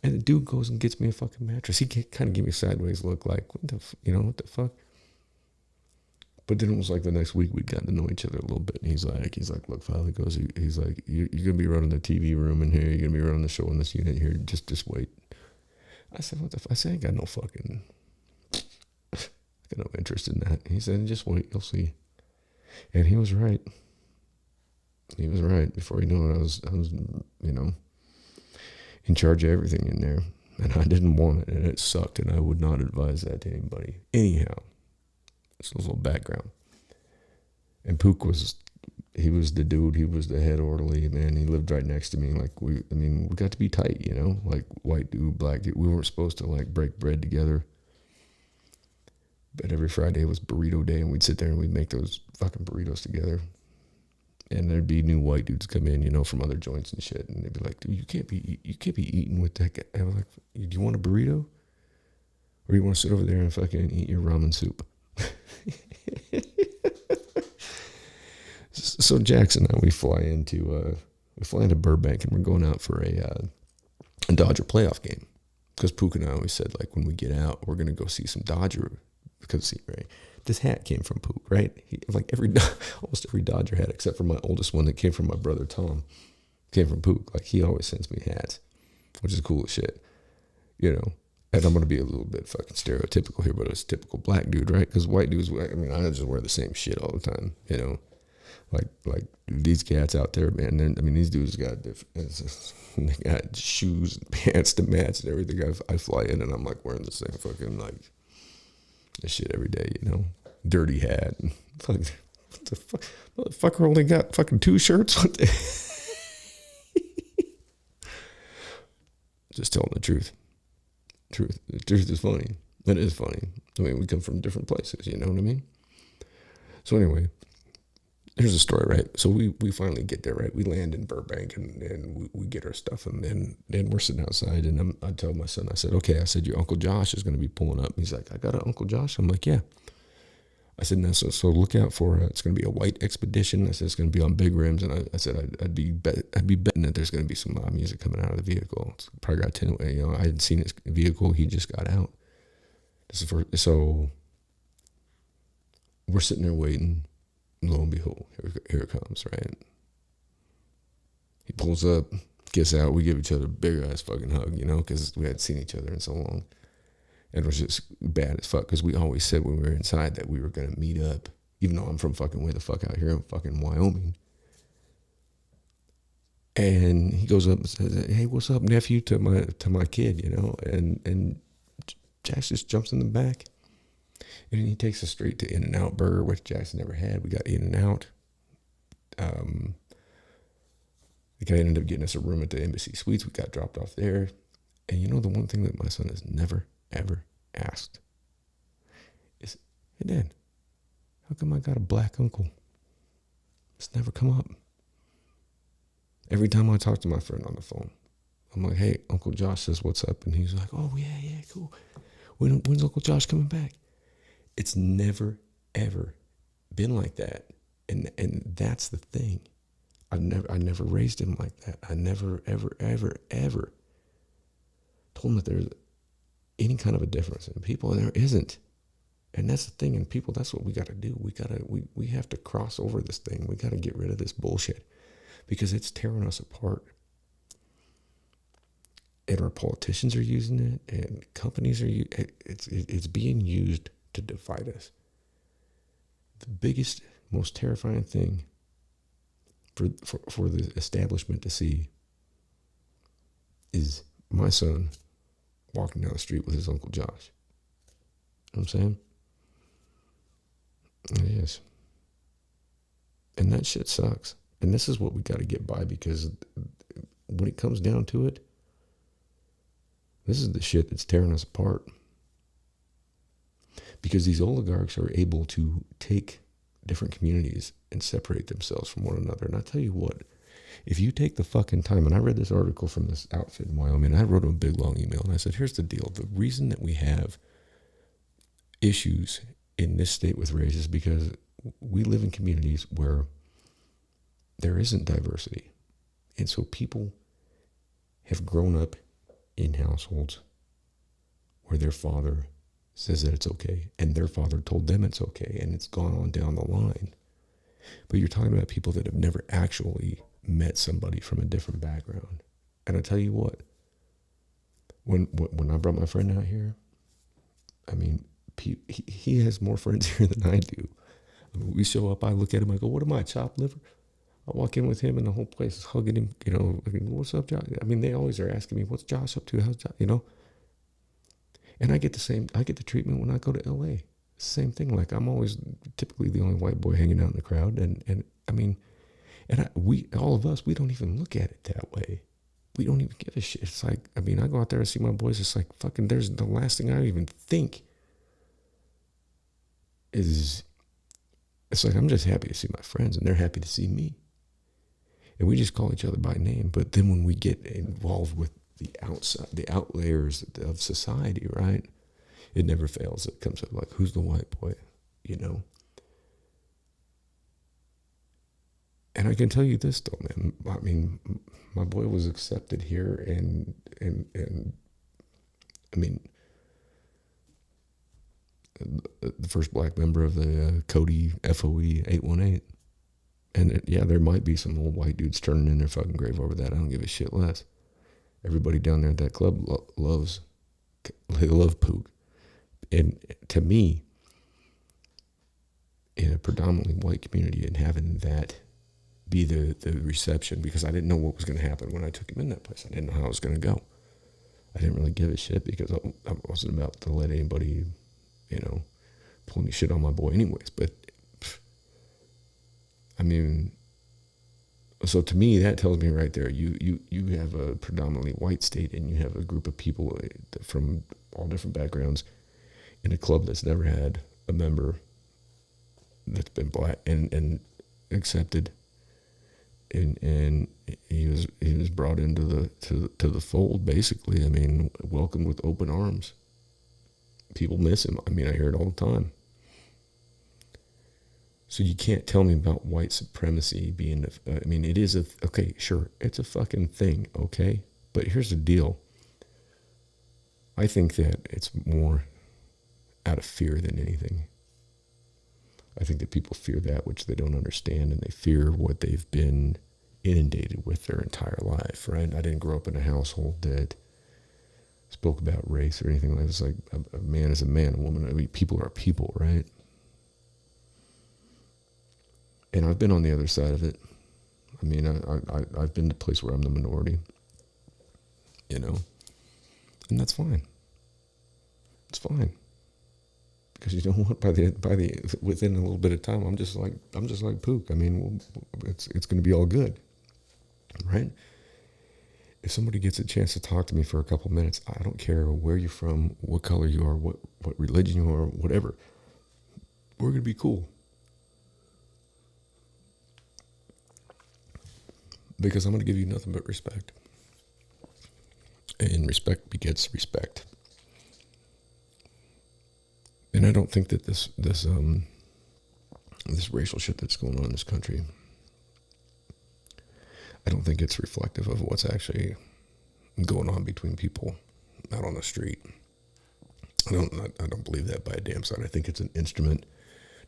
And the dude goes and gets me a fucking mattress. He kind of gave me a sideways look like, what the fuck? But then it was like the next week we'd gotten to know each other a little bit. And he's like, look, Father goes, he's like, you're gonna be running the TV room in here. You're gonna be running the show in this unit here. Just wait. I said, what the? I said, I got no fucking, I got no interest in that. He said, just wait, you'll see. And he was right. He was right. Before you know it, I was, in charge of everything in there, and I didn't want it, and it sucked, and I would not advise that to anybody. Anyhow, just a little background. And Pook he was the dude. He was the head orderly, man. He lived right next to me. Like we got to be tight, like white dude, black dude. We weren't supposed to like break bread together. But every Friday was burrito day, and we'd sit there and we'd make those fucking burritos together. And there'd be new white dudes come in, from other joints and shit, and they'd be like, "Dude, you can't be eating with that guy." I was like, "Do you want a burrito, or you want to sit over there and fucking eat your ramen soup?" So Jackson and I, we fly into Burbank, and we're going out for a Dodger playoff game, because Pook and I always said, like, when we get out, we're gonna go see some Dodger, because right, this hat came from Pook, right? Almost every Dodger hat, except for my oldest one that came from my brother Tom, came from Pook. Like, he always sends me hats, which is cool as shit, And I'm gonna be a little bit fucking stereotypical here, but it's typical black dude, right? Because white dudes, I just wear the same shit all the time, Like these cats out there, man. These dudes got they got shoes and pants to match and everything. I fly in and I'm like wearing the same fucking like this shit every day, dirty hat. And what the fuck? Motherfucker only got fucking 2 shirts. What the? Just telling the truth. The truth is funny. It is funny. We come from different places. You know what I mean? So anyway. Here's the story, right? So we finally get there, right? We land in Burbank and we get our stuff, and then we're sitting outside, and I tell my son, I said, okay, I said, your Uncle Josh is going to be pulling up. He's like, I got an Uncle Josh? I'm like, yeah. I said, no, so look out for it's going to be a white expedition. I said, it's going to be on big rims, and I said, I'd be betting that there's going to be some loud music coming out of the vehicle. It's probably got 10, I hadn't seen his vehicle. He just got out. So we're sitting there waiting. Lo and behold, here it comes, right? He pulls up, gets out. We give each other a big ass fucking hug, because we hadn't seen each other in so long. And it was just bad as fuck, because we always said when we were inside that we were going to meet up, even though I'm from fucking way the fuck out here in fucking Wyoming. And he goes up and says, hey, what's up, nephew, to my kid, and Jax just jumps in the back. And he takes us straight to In-N-Out Burger, which Jackson never had. We got In-N-Out. The guy ended up getting us a room at the Embassy Suites. We got dropped off there. And the one thing that my son has never, ever asked is, hey, Dad, how come I got a black uncle? It's never come up. Every time I talk to my friend on the phone, I'm like, hey, Uncle Josh says, what's up? And he's like, oh, yeah, cool. When's Uncle Josh coming back? It's never, ever been like that. And that's the thing. I never raised him like that. I never, ever, ever, ever told him that there's any kind of a difference in people, and there isn't. And that's the thing. And people, that's what we got to do. We have to cross over this thing. We got to get rid of this bullshit, because it's tearing us apart. And our politicians are using it, and companies are it's being used to divide us. The biggest, most terrifying thing for the establishment to see is my son walking down the street with his Uncle Josh. You know what I'm saying? It is. And that shit sucks. And this is what we got to get by, because when it comes down to it, this is the shit that's tearing us apart. Because these oligarchs are able to take different communities and separate themselves from one another. And I tell you what, if you take the fucking time, and I read this article from this outfit in Wyoming, and I wrote him a big long email, and I said, here's the deal. The reason that we have issues in this state with race is because we live in communities where there isn't diversity. And so people have grown up in households where their father says that it's okay, and their father told them it's okay, and it's gone on down the line. But you're talking about people that have never actually met somebody from a different background. And I tell you what, when I brought my friend out here, I mean, he has more friends here than I do. I mean, we show up, I look at him, I go, "What am I, chopped liver?" I walk in with him, and the whole place is hugging him. You know, I mean, "What's up, Josh?" I mean, they always are asking me, "What's Josh up to? How's Josh?" You know, and I get the treatment when I go to LA. Same thing. Like, I'm always typically the only white boy hanging out in the crowd, and I mean, we all of us, we don't even look at it that way. We don't even give a shit. It's like, I mean, I go out there and see my boys. It's like, fucking, there's the last thing I even think is, it's like, I'm just happy to see my friends, and they're happy to see me. And we just call each other by name. But then when we get involved with the outside, the outlayers of society, right? It never fails. It comes up like, who's the white boy, you know? And I can tell you this though, man. I mean, my boy was accepted here, and I mean, the first black member of the Cody FOE 818. And yeah, there might be some old white dudes turning in their fucking grave over that. I don't give a shit less. Everybody down there at that club they love Pook. And to me, in a predominantly white community, and having that be the reception, because I didn't know what was going to happen when I took him in that place. I didn't know how it was going to go. I didn't really give a shit, because I wasn't about to let anybody, you know, pull any shit on my boy anyways. But, I mean, so to me, that tells me right there, you have a predominantly white state, and you have a group of people from all different backgrounds in a club that's never had a member that's been black and accepted, and he was brought into the fold, basically. I mean, welcomed with open arms. People miss him. I mean, I hear it all the time. So you can't tell me about white supremacy being, I mean, it is okay, sure, it's a fucking thing, okay? But here's the deal. I think that it's more out of fear than anything. I think that people fear that which they don't understand, and they fear what they've been inundated with their entire life, right? I didn't grow up in a household that spoke about race or anything like that. It's like a man is a man, a woman, I mean, people are people, right? And I've been on the other side of it. I mean, I've been to a place where I'm the minority, you know, and that's fine. It's fine, because you know what? By the within a little bit of time, I'm just like Pook. I mean, it's going to be all good, right? If somebody gets a chance to talk to me for a couple minutes, I don't care where you're from, what color you are, what religion you are, whatever. We're going to be cool. Because I'm going to give you nothing but respect. And respect begets respect. And I don't think that this racial shit that's going on in this country, I don't think it's reflective of what's actually going on between people out on the street. I don't believe that by a damn sight. I think it's an instrument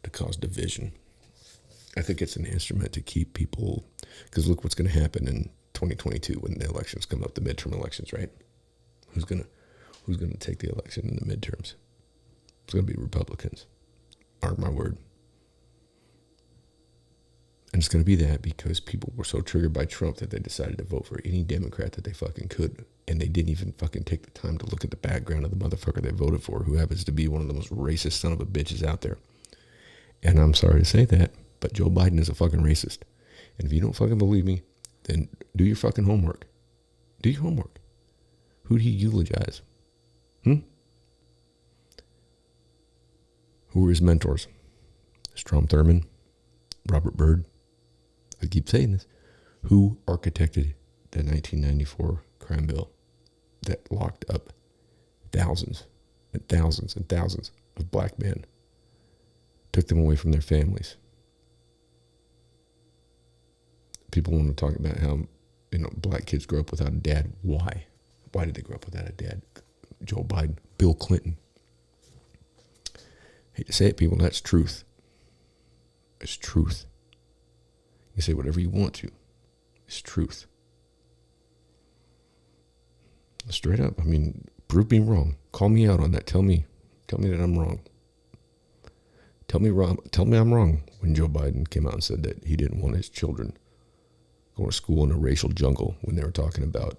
to cause division. I think it's an instrument to keep people, because look what's going to happen in 2022 when the elections come up, the midterm elections, right? Who's gonna take the election in the midterms? It's going to be Republicans. Mark my word. And it's going to be that because people were so triggered by Trump that they decided to vote for any Democrat that they fucking could. And they didn't even fucking take the time to look at the background of the motherfucker they voted for, who happens to be one of the most racist son of a bitches out there. And I'm sorry to say that, but Joe Biden is a fucking racist. And if you don't fucking believe me, then do your fucking homework. Do your homework. Who do you eulogize? Who were his mentors? Strom Thurmond, Robert Byrd. I keep saying this. Who architected the 1994 crime bill that locked up thousands and thousands and thousands of black men, took them away from their families? People want to talk about how, black kids grow up without a dad. Why? Why did they grow up without a dad? Joe Biden, Bill Clinton. Hate to say it, people, that's truth. It's truth. You say whatever you want to. It's truth. Straight up. I mean, prove me wrong. Call me out on that. Tell me that I'm wrong. Tell me I'm wrong when Joe Biden came out and said that he didn't want his children going to school in a racial jungle, when they were talking about,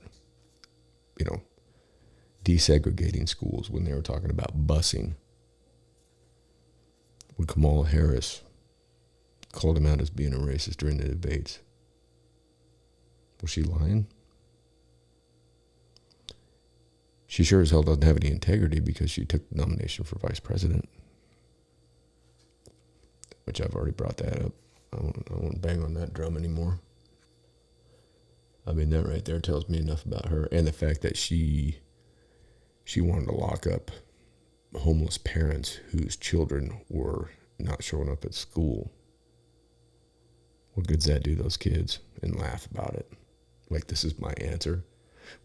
desegregating schools, when they were talking about busing. When Kamala Harris called him out as being a racist during the debates. Was she lying? She sure as hell doesn't have any integrity, because she took the nomination for vice president. Which I've already brought that up. I won't bang on that drum anymore. I mean, that right there tells me enough about her, and the fact that she wanted to lock up homeless parents whose children were not showing up at school. What good does that do those kids? And laugh about it. Like, this is my answer.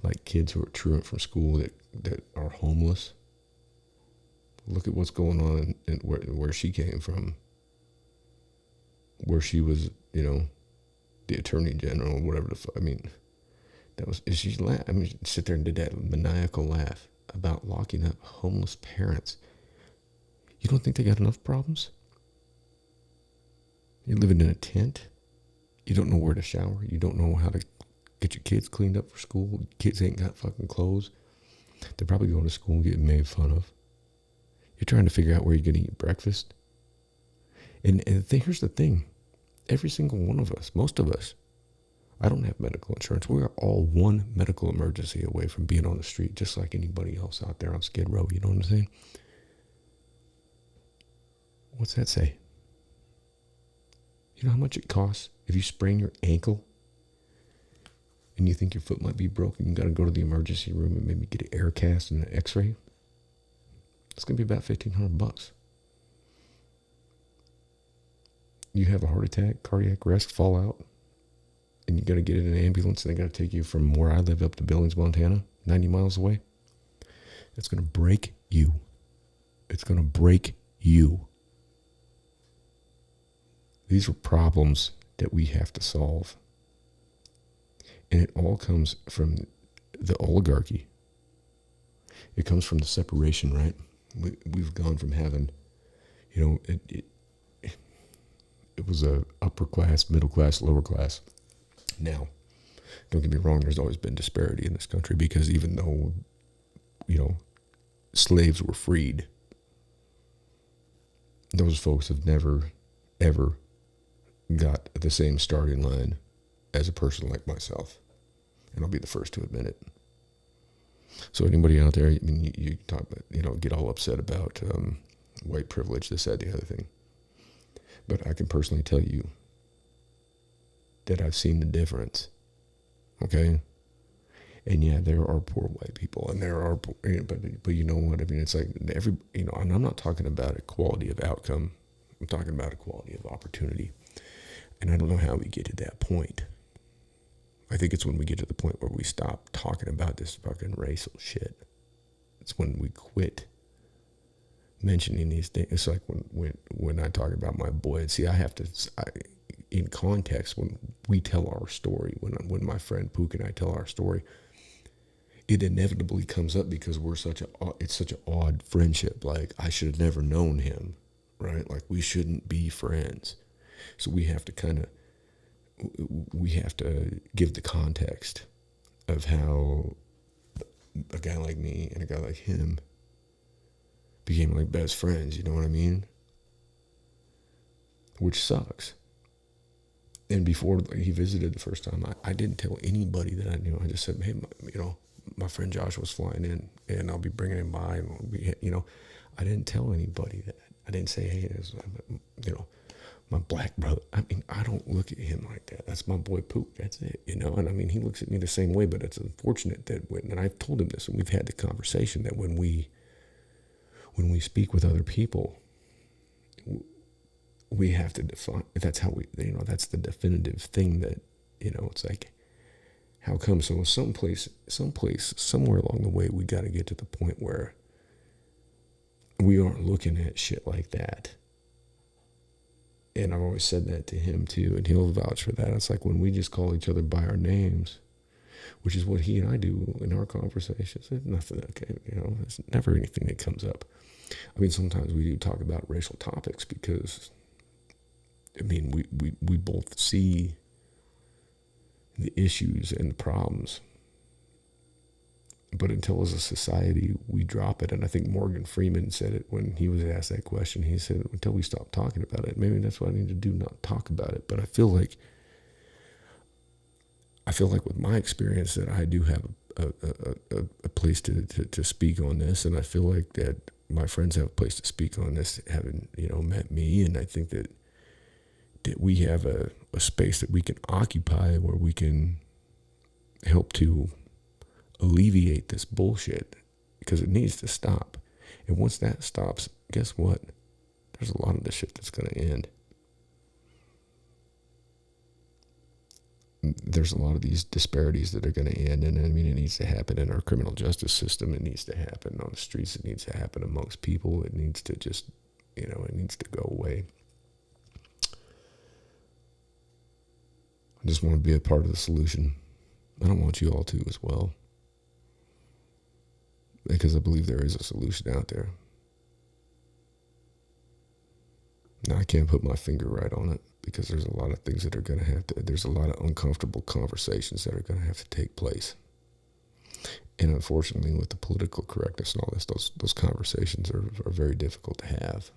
Like, kids who are truant from school that are homeless. Look at what's going on and where she came from. Where she was, the attorney general, or whatever the fuck. I mean, she laughed. I mean, sit there and did that maniacal laugh about locking up homeless parents. You don't think they got enough problems? You're living in a tent. You don't know where to shower. You don't know how to get your kids cleaned up for school. Kids ain't got fucking clothes. They're probably going to school and getting made fun of. You're trying to figure out where you're going to eat breakfast. And here's the thing. Every single one of us, most of us, I don't have medical insurance. We are all one medical emergency away from being on the street, just like anybody else out there on Skid Row. You know what I'm saying? What's that say? You know how much it costs if you sprain your ankle and you think your foot might be broken? You got to go to the emergency room and maybe get an air cast and an x-ray. It's going to be about $1,500. You have a heart attack, cardiac arrest, fallout, and you got to get in an ambulance, and they got to take you from where I live up to Billings, Montana, 90 miles away. It's going to break you. It's going to break you. These are problems that we have to solve. And it all comes from the oligarchy. It comes from the separation, right? We've gone from having, it was a upper class, middle class, lower class. Now, don't get me wrong, there's always been disparity in this country, because even though, slaves were freed, those folks have never, ever got the same starting line as a person like myself. And I'll be the first to admit it. So anybody out there, I mean, you talk about, get all upset about white privilege, this, that, the other thing. But I can personally tell you that I've seen the difference. Okay? And yeah, there are poor white people, and there are, but you know what? I mean, it's like and I'm not talking about equality of outcome. I'm talking about equality of opportunity. And I don't know how we get to that point. I think it's when we get to the point where we stop talking about this fucking racial shit. It's when we quit mentioning these things. It's like when I talk about my boy. See, in context, when we tell our story, when my friend Pook and I tell our story, it inevitably comes up because it's such an odd friendship. Like, I should have never known him, right? Like, we shouldn't be friends. So we have to give the context of how a guy like me and a guy like him became like best friends, you know what I mean? Which sucks. And before he visited the first time, I didn't tell anybody that I knew. I just said, hey, my friend Josh was flying in, and I'll be bringing him by. And I didn't tell anybody that. I didn't say, hey, this, my black brother. I mean, I don't look at him like that. That's my boy Pook. That's it, And I mean, he looks at me the same way, but it's unfortunate that and I've told him this, and we've had the conversation that when we speak with other people, we have to define, that's how that's the definitive thing that, it's like, how come? So somewhere along the way, we got to get to the point where we aren't looking at shit like that. And I've always said that to him too, and he'll vouch for that. It's like when we just call each other by our names, which is what he and I do in our conversations. There's nothing, okay, there's never anything that comes up. I mean, sometimes we do talk about racial topics because, I mean, we both see the issues and the problems. But until as a society we drop it, and I think Morgan Freeman said it when he was asked that question. He said, until we stop talking about it, maybe that's what I need to do, not talk about it. But I feel like with my experience that I do have a place to speak on this, and I feel like that my friends have a place to speak on this, having met me, and I think that we have a space that we can occupy where we can help to alleviate this bullshit, because it needs to stop. And once that stops, guess what? There's a lot of this shit that's going to end. There's a lot of these disparities that are going to end, and I mean, it needs to happen in our criminal justice system. It needs to happen on the streets. It needs to happen amongst people. It needs to just, it needs to go away. I just want to be a part of the solution. I don't want you all to as well, because I believe there is a solution out there. Now, I can't put my finger right on it because there's a lot of things that are going to there's a lot of uncomfortable conversations that are going to have to take place. And unfortunately, with the political correctness and all this, those conversations are very difficult to have.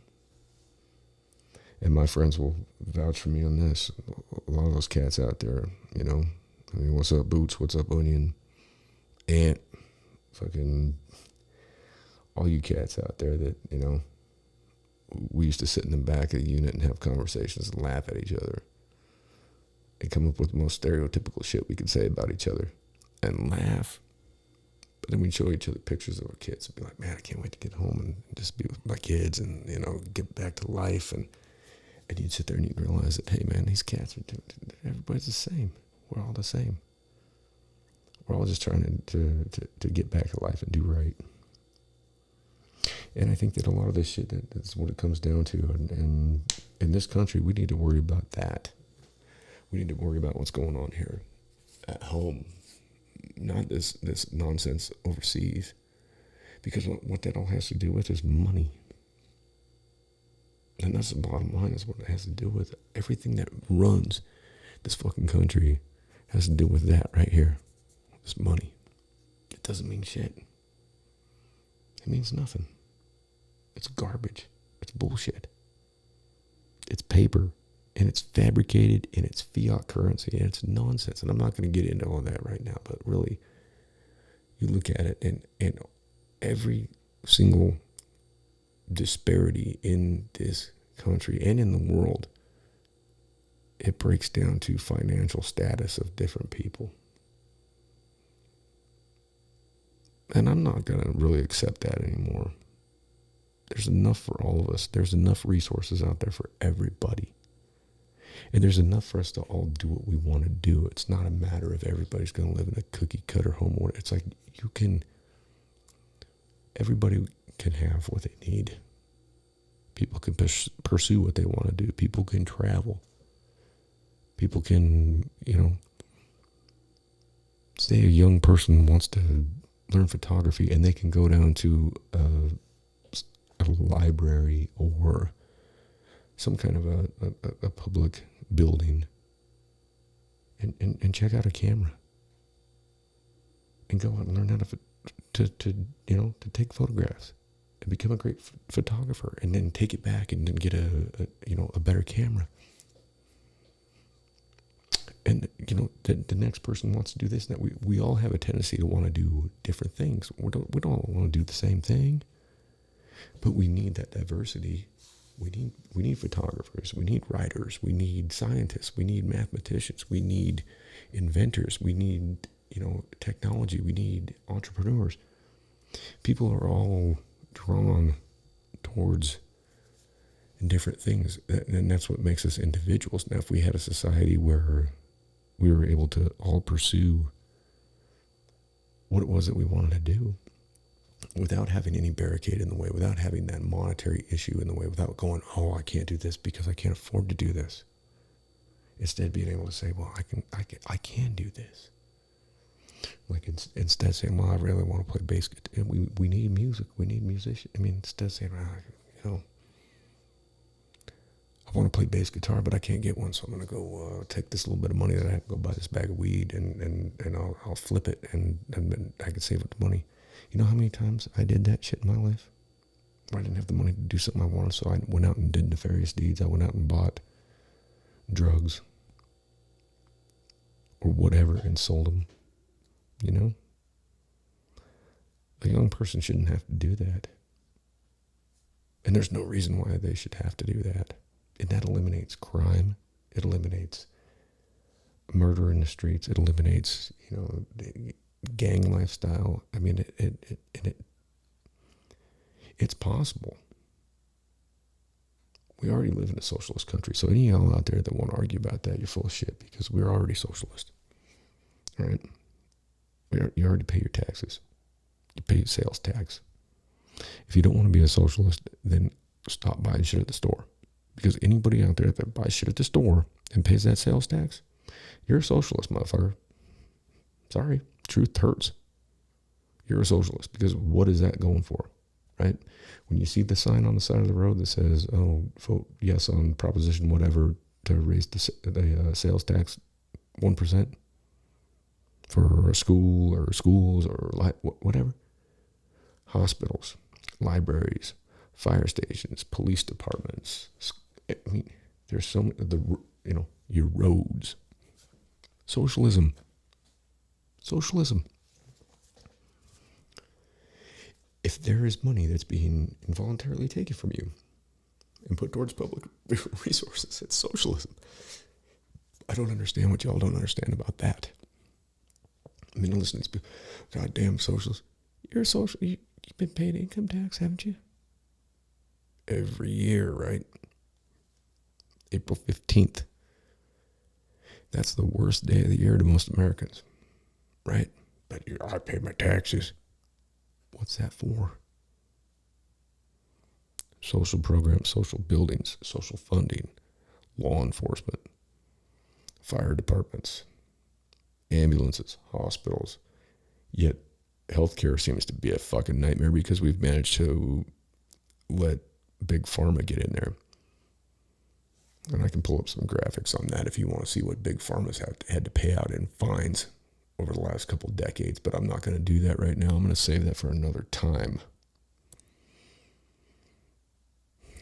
And my friends will vouch for me on this. A lot of those cats out there, I mean, what's up, Boots? What's up, Onion? Ant? Fucking all you cats out there that, we used to sit in the back of the unit and have conversations and laugh at each other and come up with the most stereotypical shit we could say about each other and laugh. But then we'd show each other pictures of our kids and be like, man, I can't wait to get home and just be with my kids and, get back to life. And you'd sit there and you'd realize that, hey, man, these cats everybody's the same. We're all the same. We're all just trying to get back to life and do right. And I think that a lot of this shit, that's what it comes down to. And in this country, we need to worry about that. We need to worry about what's going on here at home, not this nonsense overseas. Because what that all has to do with is money. And that's the bottom line, is what it has to do with. Everything that runs this fucking country has to do with that right here. It's money. It doesn't mean shit. It means nothing. It's garbage. It's bullshit. It's paper, and it's fabricated, and it's fiat currency, and it's nonsense. And I'm not going to get into all that right now, but really, you look at it, and every single disparity in this country and in the world, it breaks down to financial status of different people. And I'm not going to really accept that anymore. There's enough for all of us. There's enough resources out there for everybody. And there's enough for us to all do what we want to do. It's not a matter of everybody's going to live in a cookie cutter home. It's like everybody can have what they need. People can pursue what they want to do. People can travel. People can, say a young person wants to learn photography and they can go down to a library or some kind of a public building and check out a camera and go out and learn how to take photographs and become a great photographer, and then take it back and then get a better camera. And, the next person wants to do this and that. We all have a tendency to want to do different things. We don't all want to do the same thing. But we need that diversity. We need photographers. We need writers. We need scientists. We need mathematicians. We need inventors. We need, technology. We need entrepreneurs. People are all drawn towards different things. And that's what makes us individuals. Now, if we had a society where we were able to all pursue what it was that we wanted to do, without having any barricade in the way, without having that monetary issue in the way, without going, oh, I can't do this because I can't afford to do this. Instead, being able to say, well, I can do this. Like instead saying, well, I really want to play bass guitar. We need music. We need musicians. I mean, instead of saying, I want to play bass guitar, but I can't get one, so I'm going to go take this little bit of money that I have to go buy this bag of weed, and I'll flip it, and then I can save up the money. You know how many times I did that shit in my life? Where I didn't have the money to do something I wanted, so I went out and did nefarious deeds. I went out and bought drugs or whatever and sold them. You know? A young person shouldn't have to do that. And there's no reason why they should have to do that. And that eliminates crime. It eliminates murder in the streets. It eliminates, the gang lifestyle. I mean, it's possible. We already live in a socialist country. So any of y'all out there that want to argue about that, you're full of shit, because we're already socialist. All right? You already pay your taxes. You pay your sales tax. If you don't want to be a socialist, then stop buying shit at the store. Because anybody out there that buys shit at the store and pays that sales tax, you're a socialist, motherfucker. Sorry. Truth hurts. You're a socialist, because what is that going for, right? When you see the sign on the side of the road that says, oh, vote yes on proposition whatever to raise the sales tax 1% for a school or schools or whatever, hospitals, libraries, fire stations, police departments. I mean, there's so many, your roads. Socialism. If there is money that's being involuntarily taken from you and put towards public resources, it's socialism. I don't understand what y'all don't understand about that. I mean, listen to these people, goddamn socialists. You're a social. You've been paying income tax, haven't you? Every year, right? April 15th. That's the worst day of the year to most Americans, right? But I pay my taxes. What's that for? Social programs, social buildings, social funding, law enforcement, fire departments, ambulances, hospitals. Yet healthcare seems to be a fucking nightmare because we've managed to let big pharma get in there. And I can pull up some graphics on that if you want to see what big pharma's had to pay out in fines over the last couple of decades, but I'm not going to do that right now. I'm going to save that for another time.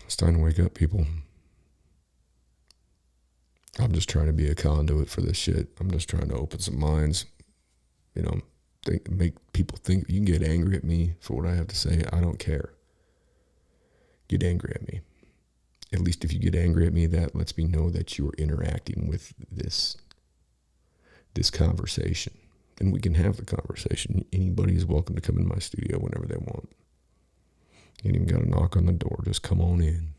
It's time to wake up, people. I'm just trying to be a conduit for this shit. I'm just trying to open some minds, make people think. You can get angry at me for what I have to say. I don't care. Get angry at me. At least if you get angry at me, that lets me know that you're interacting with this conversation. And we can have the conversation. Anybody is welcome to come in my studio whenever they want. You ain't even got to knock on the door. Just come on in.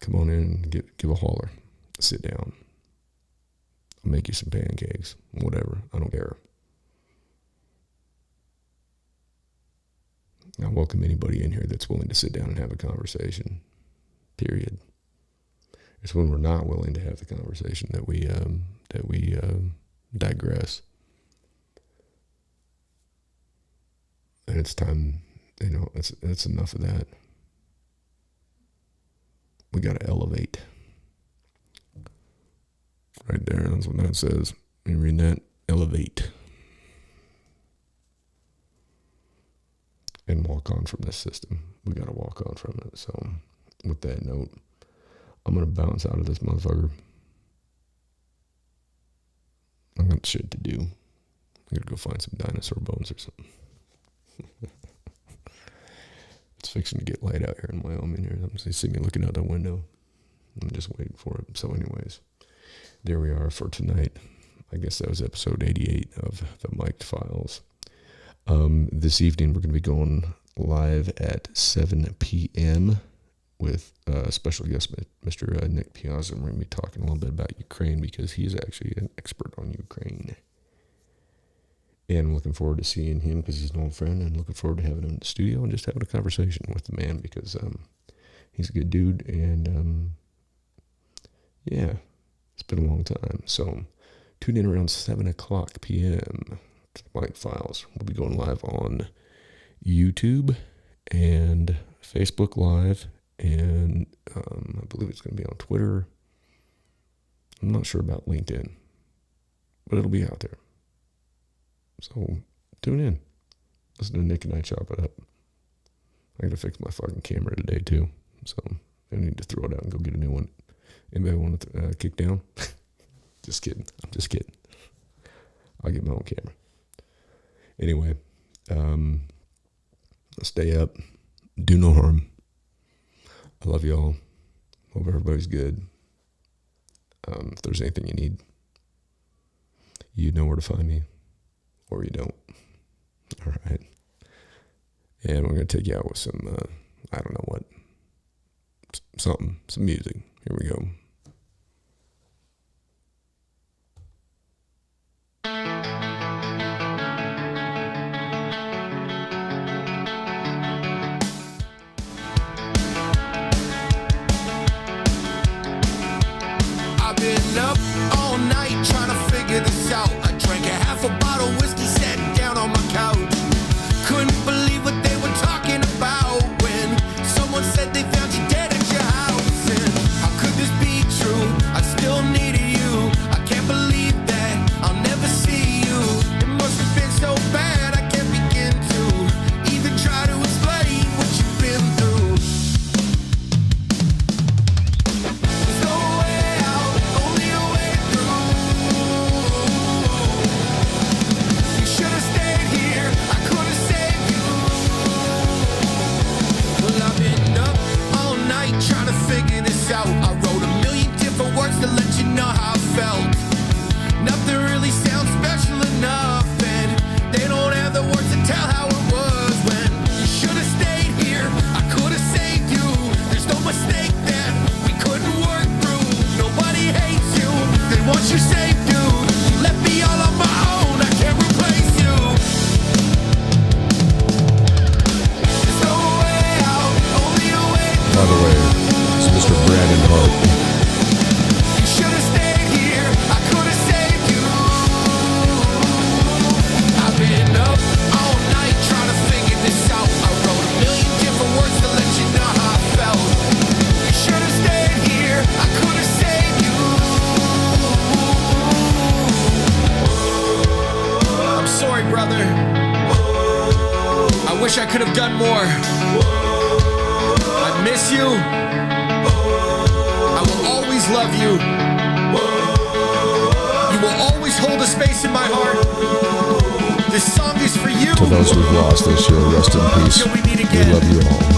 Come on in and give a holler. Sit down. I'll make you some pancakes. Whatever. I don't care. I welcome anybody in here that's willing to sit down and have a conversation. Period. It's when we're not willing to have the conversation that we digress. And it's time, it's enough of that. We got to elevate. Right there, that's what that says. You read that? Elevate. And walk on from this system. We got to walk on from it. So, with that note, I'm going to bounce out of this motherfucker. I got shit to do. I got to go find some dinosaur bones or something. It's fixing to get light out here in Wyoming. Here, you see me looking out the window. I'm just waiting for it. So, anyways, there we are for tonight. I guess that was episode 88 of the Mic'd Files. This evening we're going to be going live at 7 p.m. with special guest Mr. Nick Piazza. We're going to be talking a little bit about Ukraine because he's actually an expert on Ukraine. And I'm looking forward to seeing him because he's an old friend, and looking forward to having him in the studio and just having a conversation with the man because he's a good dude. And yeah, it's been a long time. So tune in around 7 o'clock p.m. to the Blank Files. We'll be going live on YouTube and Facebook Live, and I believe it's going to be on Twitter. I'm not sure about LinkedIn, but it'll be out there. So tune in. Listen to Nick and I chop it up. I got to fix my fucking camera today too, so I need to throw it out and go get a new one. Anybody want to kick down? Just kidding. I'm just kidding. I'll get my own camera. Anyway, stay up. Do no harm. I love y'all. Hope everybody's good. If there's anything you need, you know where to find me, or you don't. All right. And we're going to take you out with some, I don't know what, some music. Here we go. I've been up all night trying to figure this out. I drank a half a bottle of whiskey, sat down on my couch. Couldn't believe what they were talking about when someone said they found you dead at your house. And how could this be true? I still needed you. I can't believe that I'll never see you. It must have been so bad I can't begin to even try to explain what you've been through. There's no way out, only a way through. You should have stayed here, I could have saved you. Well, I've been up all night trying to figure this out. I wrote a million different words to let you know how I felt. Nothing really sounds special enough, and they don't have the words to tell how it was when you should have stayed here. I could have saved you. There's no mistake that we couldn't work through. Nobody hates you. They want you safe, dude. You left me all on my own. I can't replace you. There's no way out, only a way through. By the way, it's Mr. Brandon Hart. You should have stayed here. I could have saved you. I've been up all night trying to figure this out. I wrote a million different words to let you know how I felt. You should have stayed here. I could have saved you. I'm sorry, brother. I wish I could have done more. I miss you. I will always love you. You will always hold a space in my heart. This song is for you. To those we've lost this year, rest in peace. Till we meet We again. love you all.